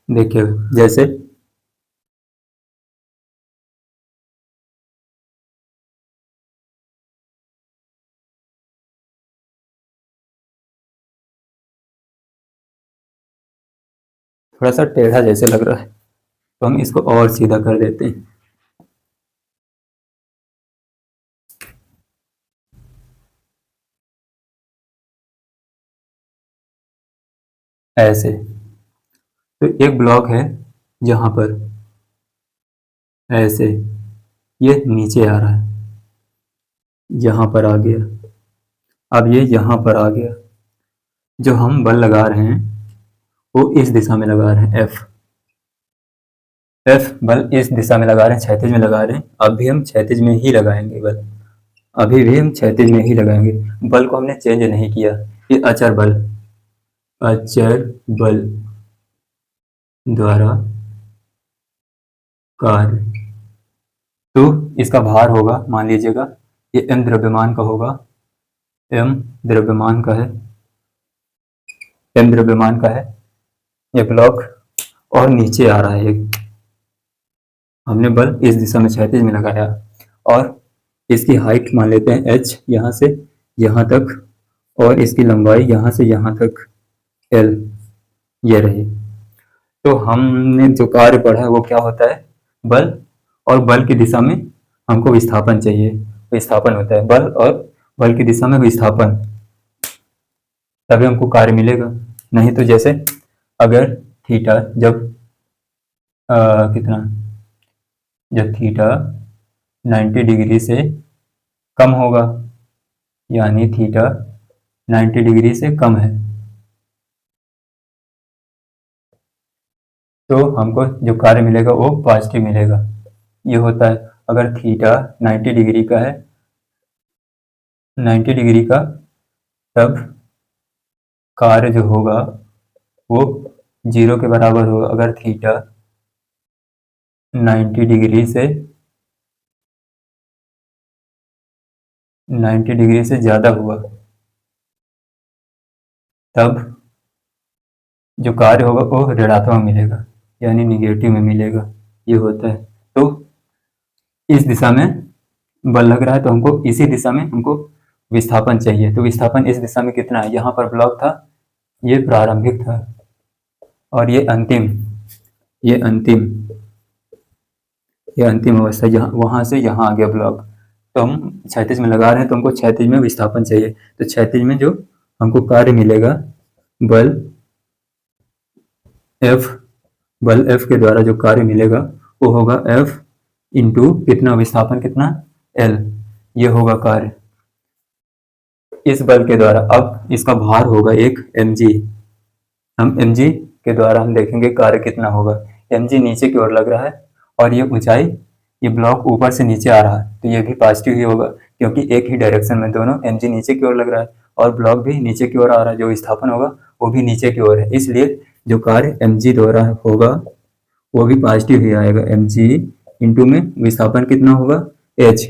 देखिए जैसे थोड़ा सा टेढ़ा जैसे लग रहा है तो हम इसको और सीधा कर देते हैं। ऐसे। तो एक ब्लॉक है जहाँ पर ऐसे ये नीचे आ रहा है, यहाँ पर आ गया, अब ये यहाँ पर आ गया। जो हम बल लगा रहे हैं वो इस दिशा में लगा रहे हैं, एफ बल इस दिशा में लगा रहे हैं, क्षैतिज में लगा रहे हैं। अब भी हम क्षैतिज में ही लगाएंगे बल, अभी भी हम क्षैतिज में ही लगाएंगे। बल को हमने चेंज नहीं किया, ये अचर बल, अचर बल द्वारा कार्य। तो इसका भार होगा, मान लीजिएगा ये m द्रव्यमान का होगा, m द्रव्यमान का है, m द्रव्यमान का है ये ब्लॉक, और नीचे आ रहा है एक, हमने बल इस दिशा में क्षैतिज में लगाया, और इसकी हाइट मान लेते हैं h, यहाँ से यहाँ तक, और इसकी लंबाई यहाँ से यहाँ तक l, ये रही। तो हमने जो कार्य पढ़ा है वो क्या होता है, बल, और बल की दिशा में हमको विस्थापन चाहिए, विस्थापन होता है बल, और बल की दिशा में विस्थापन, तभी हमको कार्य मिलेगा। नहीं तो जैसे अगर थीटा जब कितना, जब थीटा 90 डिग्री से कम होगा, यानी थीटा 90 डिग्री से कम है, तो हमको जो कार्य मिलेगा वो पॉजिटिव मिलेगा। ये होता है अगर थीटा 90 डिग्री का है, 90 डिग्री का, तब कार्य जो होगा वो 0 के बराबर होगा। अगर थीटा 90 डिग्री से 90 डिग्री से ज़्यादा हुआ, तब जो कार्य होगा वो ऋणात्मक मिलेगा, यानी निगेटिव में मिलेगा। ये होता है। तो इस दिशा में बल लग रहा है, तो हमको इसी दिशा में हमको विस्थापन चाहिए। तो विस्थापन इस दिशा में कितना है, यहाँ पर ब्लॉक था, ये प्रारंभिक था, और ये अंतिम, ये अंतिम, ये अंतिम अवस्था, यहाँ वहाँ से यहाँ आ गया ब्लॉक। तो हम क्षैतिज में लगा रहे हैं, तो हमको क्षैतिज में विस्थापन चाहिए। तो क्षैतिज में जो हमको कार्य मिलेगा, बल F, बल F के द्वारा जो कार्य मिलेगा वो होगा F इंटू कितना, विस्थापन कितना, L, ये होगा कार्य इस बल के द्वारा। अब इसका भार होगा एक mg, हम mg के द्वारा हम देखेंगे कार्य कितना होगा। mg नीचे की ओर लग रहा है, और ये ऊंचाई, ये ब्लॉक ऊपर से नीचे आ रहा है, तो ये भी पॉजिटिव ही होगा, क्योंकि एक ही डायरेक्शन में दोनों, mg नीचे की ओर लग रहा है और ब्लॉक भी नीचे की ओर आ रहा है, जो विस्थापन होगा वो भी नीचे की ओर है, इसलिए जो कार्य mg द्वारा होगा वो भी पॉजिटिव ही आएगा। mg इंटू में विस्थापन कितना होगा, h,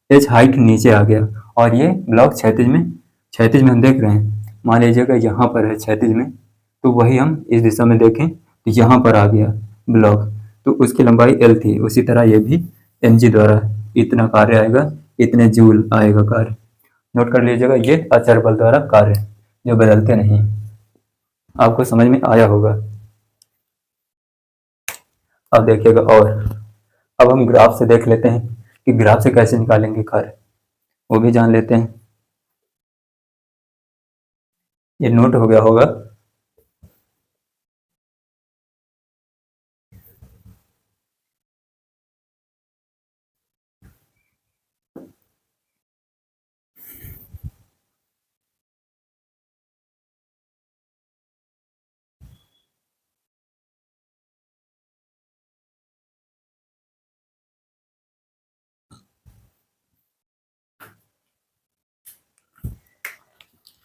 h हाइट नीचे आ गया, और ये ब्लॉक क्षैतिज में, क्षैतिज में हम देख रहे हैं, मान लीजिएगा यहाँ पर है क्षैतिज में, तो वही हम इस दिशा में देखें तो यहाँ पर आ गया ब्लॉक, तो उसकी लंबाई L थी। उसी तरह ये भी mg द्वारा इतना कार्य आएगा, इतने जूल आएगा कार्य। नोट कर लीजिएगा, ये अचर बल द्वारा कार्य जो बदलते नहीं। आपको समझ में आया होगा। अब देखिएगा, और अब हम ग्राफ से देख लेते हैं कि ग्राफ से कैसे निकालेंगे कार्य, वो भी जान लेते हैं। ये नोट हो गया होगा।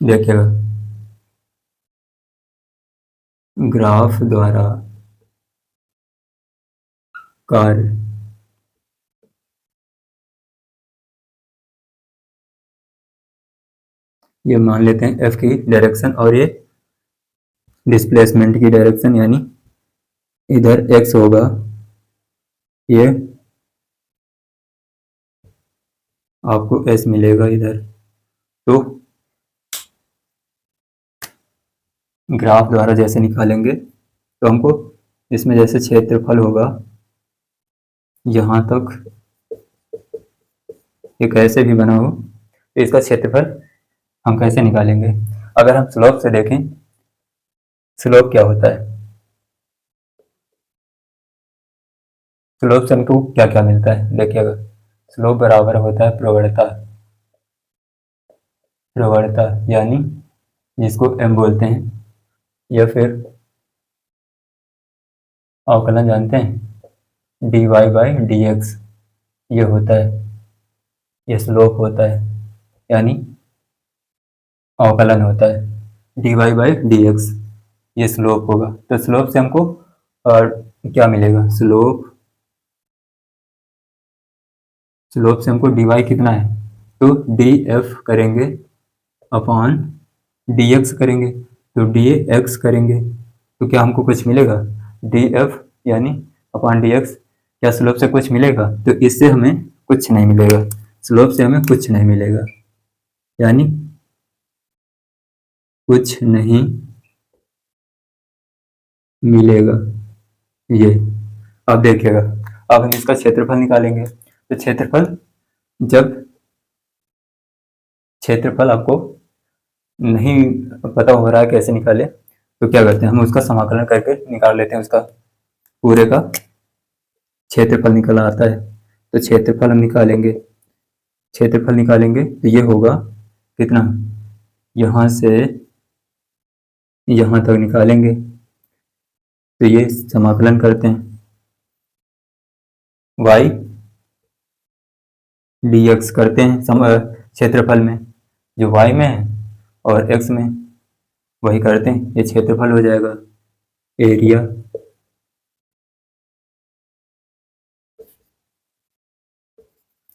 देखिएगा, ग्राफ द्वारा कार्य, ये मान लेते हैं F की डायरेक्शन, और ये डिस्प्लेसमेंट की डायरेक्शन, यानी इधर x होगा, ये आपको s मिलेगा इधर। तो ग्राफ द्वारा जैसे निकालेंगे तो हमको इसमें जैसे क्षेत्रफल होगा यहाँ तक, ये कैसे भी बना हो, तो इसका क्षेत्रफल हम कैसे निकालेंगे। अगर हम स्लोप से देखें स्लोप क्या होता है? स्लोप से हमको क्या क्या मिलता है देखिएगा। स्लोप बराबर होता है प्रवणता। प्रवणता यानी जिसको m बोलते हैं, या फिर अवकलन जानते हैं, dy बाई dx, ये होता है, ये स्लोप होता है, यानी अवकलन होता है। dy बाई dx ये स्लोप होगा। तो स्लोप से हमको क्या मिलेगा? स्लोप से हमको dy कितना है, तो df करेंगे अपॉन dx करेंगे, तो dx करेंगे तो क्या हमको कुछ मिलेगा? df यानी अपॉन dx। क्या स्लोप से कुछ मिलेगा? तो इससे हमें कुछ नहीं मिलेगा, स्लोप से हमें कुछ नहीं मिलेगा, यानी कुछ नहीं मिलेगा ये। अब देखिएगा, अब हम इसका क्षेत्रफल निकालेंगे। तो जब क्षेत्रफल आपको नहीं पता हो रहा है कैसे निकाले, तो क्या करते हैं, हम उसका समाकलन करके निकाल लेते हैं, उसका पूरे का क्षेत्रफल निकल आता है। तो क्षेत्रफल निकालेंगे तो ये होगा कितना, यहाँ से यहाँ तक निकालेंगे, तो ये समाकलन करते हैं y dx करते हैं क्षेत्रफल में, जो y में है और x में, वही करते हैं, ये क्षेत्रफल हो जाएगा।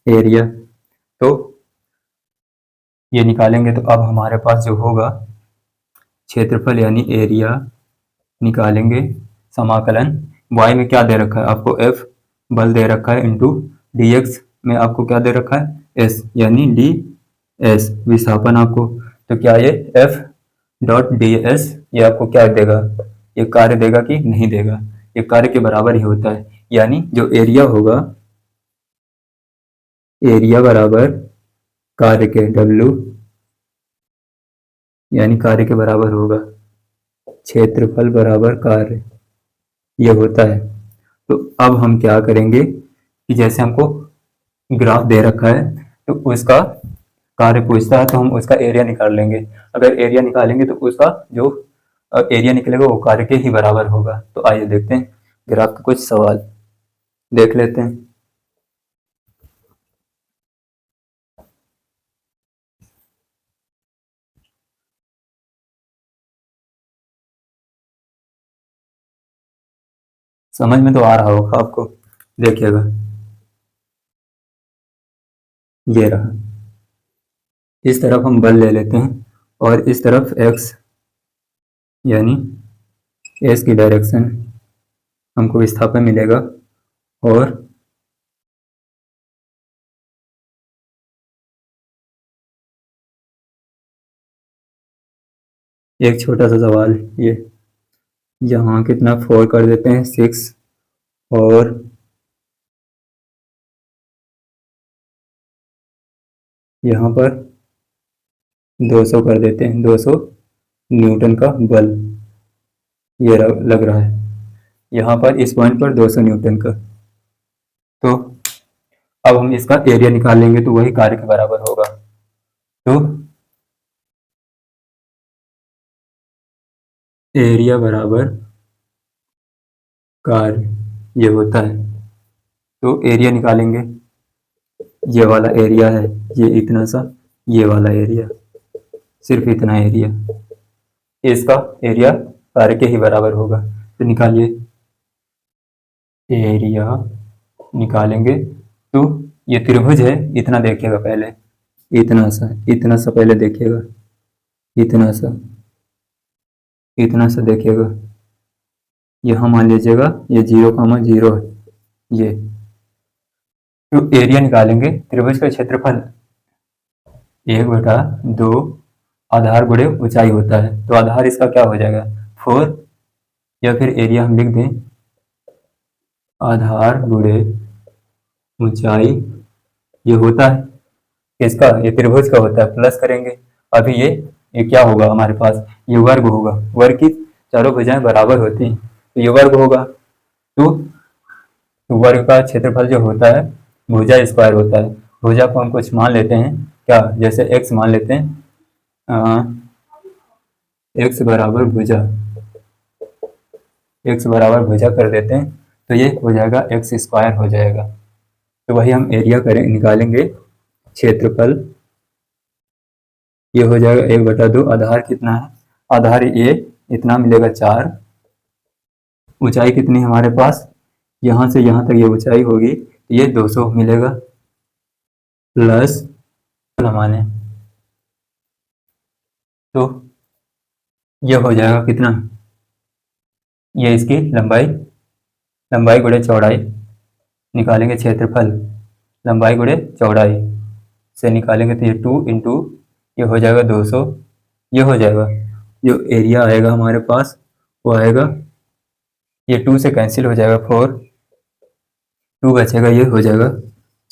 एरिया तो ये निकालेंगे, तो अब हमारे पास जो होगा क्षेत्रफल यानी एरिया निकालेंगे, समाकलन y में क्या दे रखा है आपको, f बल दे रखा है, इंटू dx में आपको क्या दे रखा है, s, यानी ds विस्थापन आपको। तो क्या ये f डॉट ds ये आपको क्या देगा, ये कार्य देगा कि नहीं देगा? ये कार्य के बराबर ही होता है, यानी जो एरिया होगा, एरिया बराबर कार्य के W, यानी कार्य के बराबर होगा क्षेत्रफल बराबर कार्य, ये होता है। तो अब हम क्या करेंगे कि जैसे हमको ग्राफ दे रखा है तो उसका कार्य पूछता है, तो हम उसका एरिया निकाल लेंगे। अगर एरिया निकालेंगे तो उसका जो एरिया निकलेगा वो कार्य के ही बराबर होगा। तो आइए देखते हैं ग्राफ के कुछ सवाल देख लेते हैं। समझ में तो आ रहा होगा आपको, देखिएगा ये रहा, इस तरफ हम बल ले लेते हैं और इस तरफ x, यानी s की डायरेक्शन हमको विस्थापन मिलेगा, और एक छोटा सा सवाल, ये यहाँ कितना 4 कर देते हैं 6, और यहाँ पर 200 कर देते हैं, 200 न्यूटन का बल ये लग रहा है यहाँ पर, इस पॉइंट पर 200 न्यूटन का। तो अब हम इसका एरिया निकाल लेंगे तो वही कार्य के बराबर होगा। तो एरिया बराबर कार्य ये होता है। तो एरिया निकालेंगे, ये वाला एरिया है, ये इतना सा, ये वाला एरिया, सिर्फ इतना एरिया, इसका एरिया कार्य के ही बराबर होगा। तो निकालिए, एरिया निकालेंगे तो ये त्रिभुज है, इतना देखिएगा पहले, इतना सा पहले देखिएगा, इतना सा देखिएगा, यहाँ मान लीजिएगा ये 0,0 है ये। तो एरिया निकालेंगे, त्रिभुज का क्षेत्रफल 1/2 आधार गुणे ऊंचाई होता है, तो आधार इसका क्या हो जाएगा 4, या फिर एरिया हम लिख दें आधार गुणे ऊंचाई, ये होता है इसका, ये त्रिभुज का होता है, प्लस करेंगे। अभी ये क्या होगा हमारे पास, ये वर्ग होगा, वर्ग की चारों भुजाएं बराबर होती हैं तो ये वर्ग होगा। तो वर्ग का क्षेत्रफल जो होता है भुजा स्क्वायर होता है। भुजा को हम कुछ मान लेते हैं क्या, जैसे x मान लेते हैं, x बराबर भुजा, x बराबर भुजा कर देते हैं तो ये हो जाएगा एक्स स्क्वायर हो जाएगा। तो वही हम एरिया करें निकालेंगे क्षेत्रफल, ये हो जाएगा 1/2। आधार कितना है, आधार ये इतना मिलेगा 4। ऊंचाई कितनी हमारे पास, यहाँ से यहाँ तक ये ऊंचाई होगी तो ये 200 मिलेगा प्लस हमारे, तो ये हो जाएगा कितना, ये इसकी लंबाई, लंबाई गुणे चौड़ाई निकालेंगे क्षेत्रफल, लंबाई गुणे चौड़ाई से निकालेंगे तो ये 2 इंटू ये हो जाएगा 200, ये हो जाएगा। जो एरिया आएगा हमारे पास वो आएगा, ये 2 से कैंसिल हो जाएगा 4, 2 बचेगा, ये हो जाएगा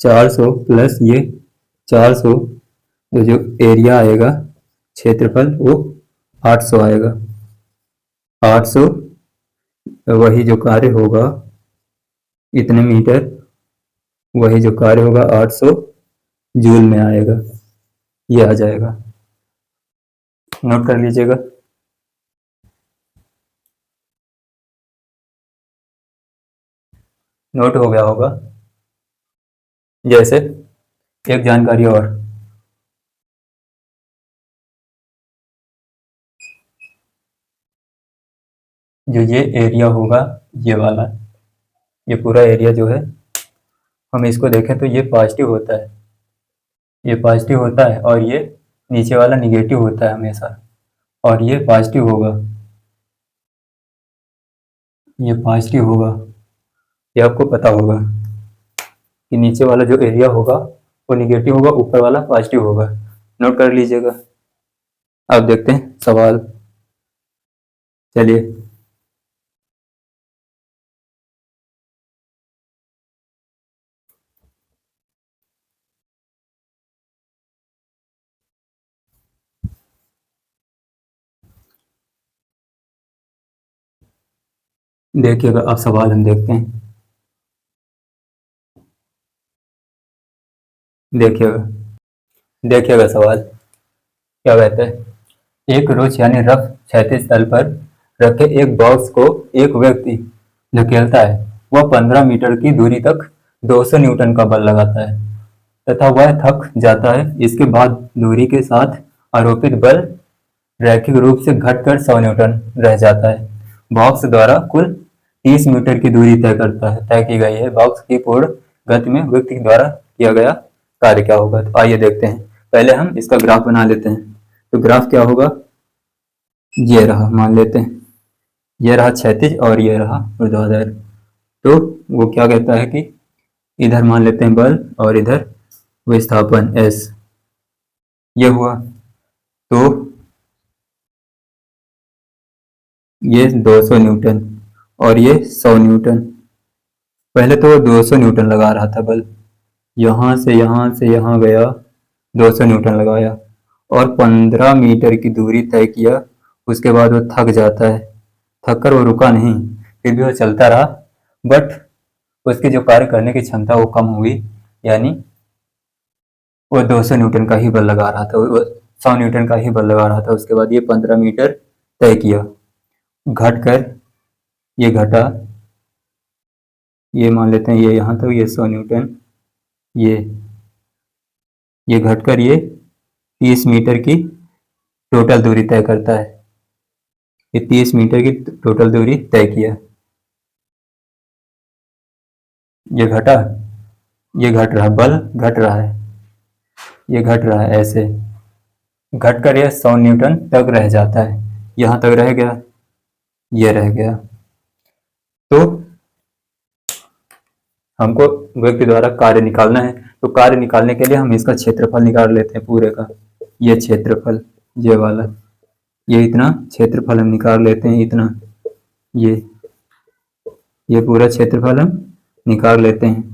400 प्लस ये 400, तो जो एरिया आएगा क्षेत्रफल वो 800 आएगा। 800 वही जो कार्य होगा इतने मीटर, वही जो कार्य होगा 800 जूल में आएगा, ये आ जाएगा। नोट कर लीजिएगा। नोट हो गया होगा। जैसे एक जानकारी और, जो ये एरिया होगा ये वाला, ये पूरा एरिया जो है हम इसको देखें तो ये पॉजिटिव होता है, ये पॉजिटिव होता है और ये नीचे वाला निगेटिव होता है हमेशा, और ये पॉजिटिव होगा, ये पॉजिटिव होगा, ये आपको पता होगा कि नीचे वाला जो एरिया होगा वो निगेटिव होगा, ऊपर वाला पॉजिटिव होगा। नोट कर लीजिएगा। अब देखते हैं सवाल, चलिए। देखिएगा अब सवाल हम देखते हैं, देखिएगा, देखिएगा सवाल क्या कहता है। एक रोच यानी रफ क्षैतिज तल पर रखे एक बॉक्स को एक व्यक्ति धकेलता है, वह 15 मीटर की दूरी तक 200 न्यूटन का बल लगाता है तथा वह थक जाता है। इसके बाद दूरी के साथ आरोपित बल रैखिक रूप से घटकर 100 न्यूटन रह जाता है। बॉक्स द्वारा कुल 30 मीटर की दूरी तय की गई है। बॉक्स की पूर्ण गति में व्यक्ति द्वारा किया गया कार्य क्या होगा। तो आइए देखते हैं, पहले हम इसका ग्राफ बना लेते हैं। तो ग्राफ क्या होगा, ये रहा, मान लेते हैं ये रहा क्षैतिज और ये रहा ऊर्ध्वाधर। तो वो क्या कहता है कि इधर मान लेते हैं बल और इधर विस्थापन एस, ये हुआ। तो ये 200 न्यूटन और ये 100 न्यूटन। पहले तो वो 200 न्यूटन लगा रहा था बल, यहाँ से यहाँ गया, 200 न्यूटन लगाया और 15 मीटर की दूरी तय किया। उसके बाद वो थक जाता है, थक कर वो रुका नहीं, फिर भी वो चलता रहा, बट उसकी जो कार्य करने की क्षमता वो कम हुई, यानी वो 200 न्यूटन का ही बल लगा रहा था, वो 100 न्यूटन का ही बल लगा रहा था। उसके बाद ये 15 मीटर तय किया, घट कर ये घटा, ये मान लेते हैं ये यहाँ तक, ये 100 न्यूटन, ये घटकर ये 30 मीटर की टोटल दूरी तय करता है। ये 30 मीटर की टोटल दूरी तय किया, ये घटा, ये घट रहा, बल घट रहा है, ये घट रहा है, ऐसे घटकर ये 100 न्यूटन तक रह जाता है, यहाँ तक रह गया, ये रह गया। तो हमको व्यक्ति द्वारा कार्य निकालना है, तो कार्य निकालने के लिए हम इसका क्षेत्रफल निकाल लेते हैं पूरे का। ये क्षेत्रफल, ये वाला, ये इतना क्षेत्रफल हम निकाल लेते हैं, इतना, ये पूरा क्षेत्रफल हम निकाल लेते हैं।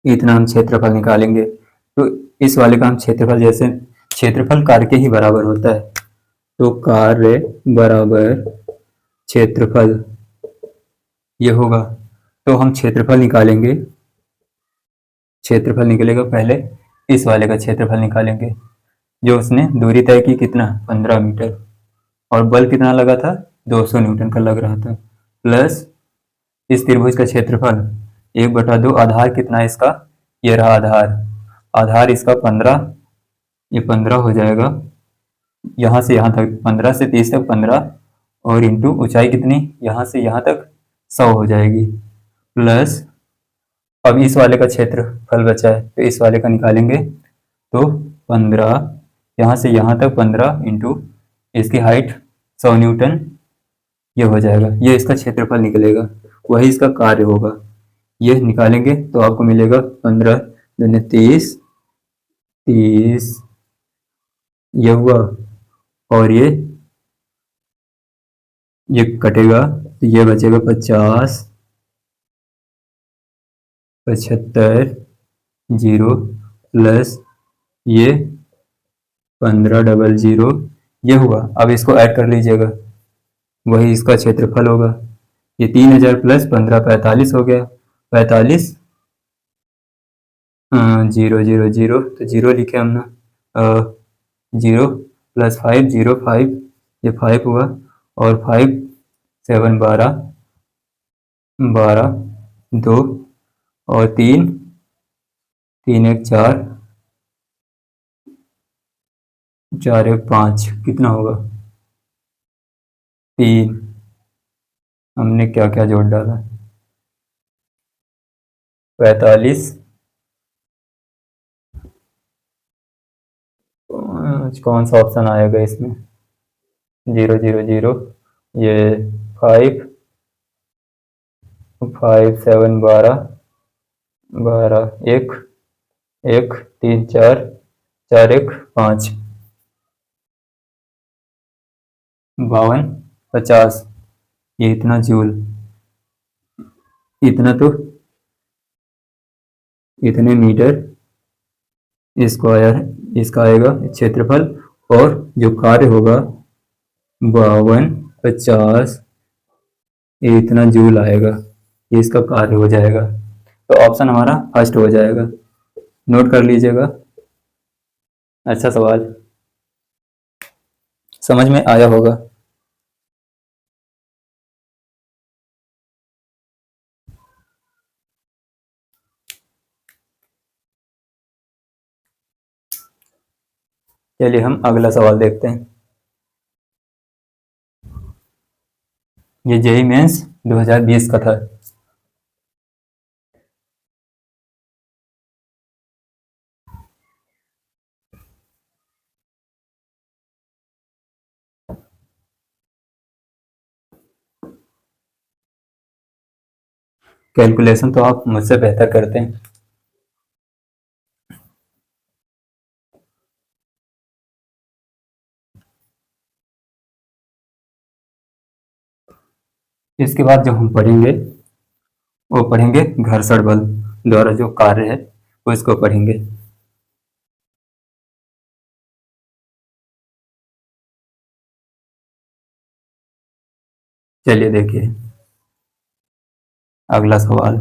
इतना हम क्षेत्रफल निकालेंगे। तो इस वाले का हम क्षेत्रफल, जैसे क्षेत्रफल कार्य के ही बराबर होता है, तो कार्य बराबर क्षेत्रफल ये होगा। तो हम क्षेत्रफल निकालेंगे, क्षेत्रफल निकलेगा, पहले इस वाले का क्षेत्रफल निकालेंगे जो उसने दूरी तय की, कितना 15 मीटर, और बल कितना लगा था 200 न्यूटन का लग रहा था, प्लस इस त्रिभुज का क्षेत्रफल 1/2, आधार कितना है इसका, ये रहा आधार, आधार इसका 15, ये 15 हो जाएगा, यहाँ से यहाँ तक 15 से 30 तक 15, और इंटू ऊंचाई कितनी यहाँ से यहाँ तक 100 हो जाएगी, प्लस अब इस वाले का क्षेत्रफल बचा है तो इस वाले का निकालेंगे, तो 15 यहाँ से यहाँ तक 15 इंटू इसकी हाइट 100 न्यूटन, ये हो जाएगा, ये इसका क्षेत्रफल निकलेगा, वही इसका कार्य होगा। ये निकालेंगे तो आपको मिलेगा 15 दूनी 30, 30 ये हुआ, और ये कटेगा तो ये बचेगा 50, 75 जीरो, प्लस ये 1500 ये हुआ। अब इसको ऐड कर लीजिएगा, वही इसका क्षेत्रफल होगा। ये 3000 प्लस 15 45 हो गया, 45 जीरो जीरो जीरो, तो जीरो लिखे हमने, 0 प्लस 5 0 5, ये 5 हुआ, और 5 7 12 12 2, और 3 3 1 4 4 1 5, कितना होगा 3, हमने क्या क्या जोड़ डाला, 45, कौन सा ऑप्शन आएगा इसमें, 0 0 0, ये 5 5 7 12 12 1 1 3 4 4 1 5, 52 50, ये इतना जूल, इतना तो इतने मीटर स्क्वायर इसका आएगा क्षेत्रफल, और जो कार्य होगा 52 50, ये इतना जूल आएगा, ये इसका कार्य हो जाएगा। तो ऑप्शन हमारा फर्स्ट हो जाएगा, नोट कर लीजिएगा। अच्छा सवाल, समझ में आया होगा। चलिए हम अगला सवाल देखते हैं। ये जेईई मेंस 2020 का था। कैलकुलेशन तो आप मुझसे बेहतर करते हैं। इसके बाद जो हम पढ़ेंगे वो पढ़ेंगे घर्षण बल द्वारा जो कार्य है वो इसको पढ़ेंगे। चलिए देखिए अगला सवाल।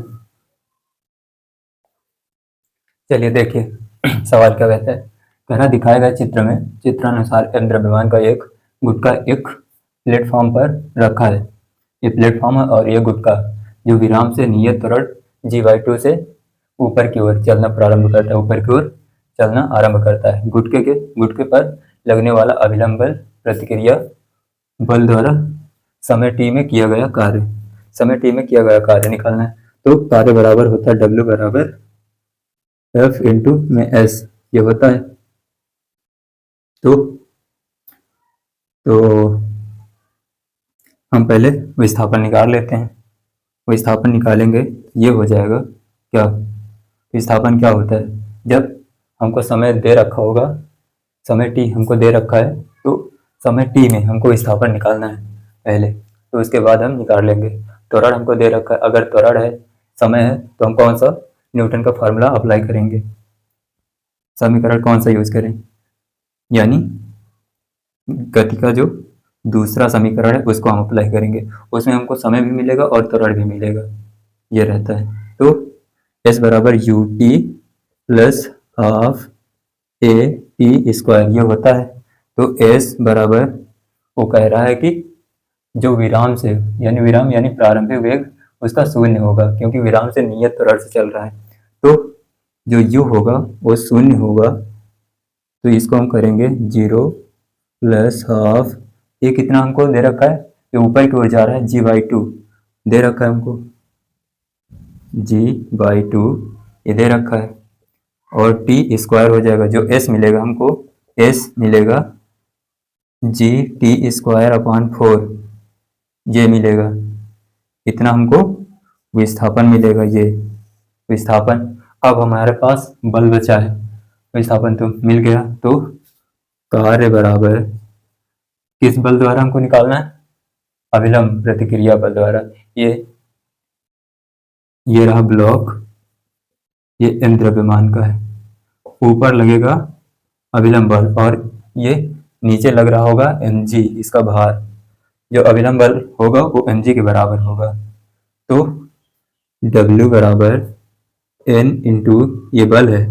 चलिए देखिए सवाल क्या कहता है। कह रहा दिखाए गए चित्र में चित्रानुसार एम द्रव्यमान का एक गुटका एक प्लेटफॉर्म पर रखा है। ये प्लेटफॉर्म है और ये गुटका जो विराम से नियत त्वरण g/2 से ऊपर की ओर चलना प्रारंभ करता है, ऊपर की ओर चलना आरंभ करता है। गुटके पर लगने वाला अभिलंब बल प्रतिक्रिया बल द्वारा समय t में किया गया कार्य, समय t में किया गया कार्य निकालना है। तो कार्य बराबर होता है W बराबर F इंटू में S, ये होता है। तो हम पहले विस्थापन निकाल लेते हैं। विस्थापन निकालेंगे ये हो जाएगा क्या, विस्थापन क्या होता है, जब हमको समय दे रखा होगा, समय t हमको दे रखा है, तो समय t में हमको विस्थापन निकालना है पहले, तो उसके बाद हम निकाल लेंगे। त्वरण हमको दे रखा है, अगर त्वरण है समय है तो हम कौन सा न्यूटन का फार्मूला अप्लाई करेंगे। समीकरण कौन सा यूज करें, यानी गति का जो दूसरा समीकरण है उसको हम अप्लाई करेंगे, उसमें हमको समय भी मिलेगा और त्वरण भी मिलेगा, ये रहता है। तो s बराबर U T plus half A T square ये होता है। तो s बराबर वो कह रहा है कि जो विराम से यानी प्रारंभिक वेग उसका शून्य होगा, क्योंकि विराम से नियत त्वरण से चल रहा है। तो जो u होगा वो शून्य होगा, तो इसको हम करेंगे 0 प्लस हाफ, ये कितना हमको दे रखा है, ये ऊपर की ओर जा रहा है, g/2 दे रखा है हमको, g/2 ये दे रखा है, और टी स्क्वायर हो जाएगा, जो s मिलेगा हमको, s मिलेगा g/4 ये मिलेगा, इतना हमको विस्थापन मिलेगा, ये विस्थापन। अब हमारे पास बल बचा है, विस्थापन तो मिल गया, तो कार्य बराबर किस बल द्वारा हमको निकालना है, अभिलंब प्रतिक्रिया बल द्वारा। ये रहा ब्लॉक, ये m द्रव्यमान का है, ऊपर लगेगा अभिलंब बल और ये नीचे लग रहा होगा mg, इसका भार, जो अभिलंब बल होगा वो mg के बराबर होगा। तो W बराबर n इंटू ये बल है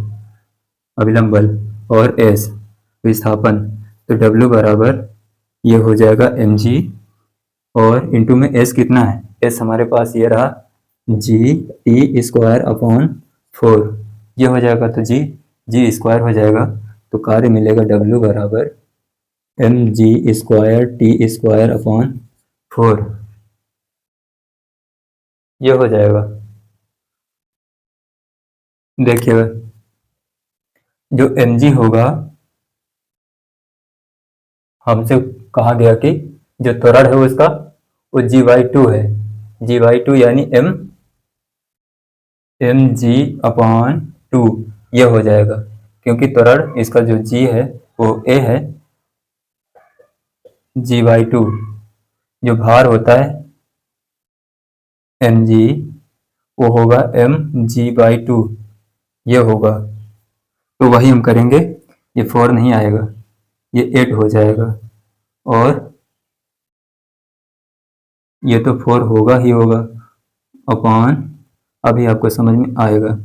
अभिलंब बल और s विस्थापन, तो W बराबर ये हो जाएगा mg, और इंटू में s कितना है, s हमारे पास ये रहा g/4 ये हो जाएगा, तो g² हो जाएगा, तो कार्य मिलेगा W बराबर mg²t²/4 ये हो जाएगा। देखिएगा जो mg होगा, हमसे कहा गया कि जो त्वरण है उसका वो g/2 है, g/2 यानी mg/2 ये हो जाएगा, क्योंकि त्वरण इसका जो g है वो a है, g/2 जो भार होता है mg वो होगा mg/2 ये होगा, तो वही हम करेंगे, ये 4 नहीं आएगा, ये 8 हो जाएगा, और ये तो 4 होगा ही होगा अपॉन, अभी आपको समझ में आएगा,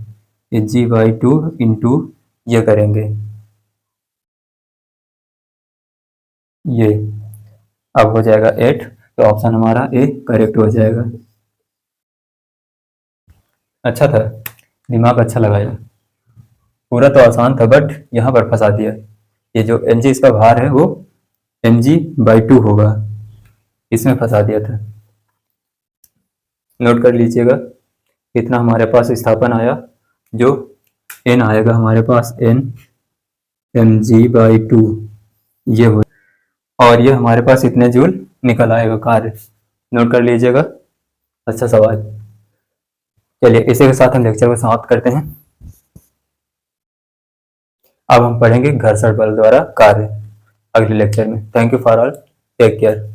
ये g/2 इंटू ये करेंगे, ये अब हो जाएगा 8, तो ऑप्शन हमारा ए करेक्ट हो जाएगा। अच्छा था, दिमाग अच्छा लगाया, पूरा तो आसान था बट यहाँ पर फंसा दिया। ये जो mg इसका भार है वो mg/2 होगा, इसमें फंसा दिया था। नोट कर लीजिएगा कितना हमारे पास विस्थापन आया, जो n आएगा हमारे पास n mg/2 ये हो, और ये हमारे पास इतने जूल निकल आएगा कार्य। नोट कर लीजिएगा, अच्छा सवाल। चलिए इसी के साथ हम लेक्चर को समाप्त करते हैं। अब हम पढ़ेंगे घर्षण बल द्वारा कार्य अगले लेक्चर में। Thank you for all, take care.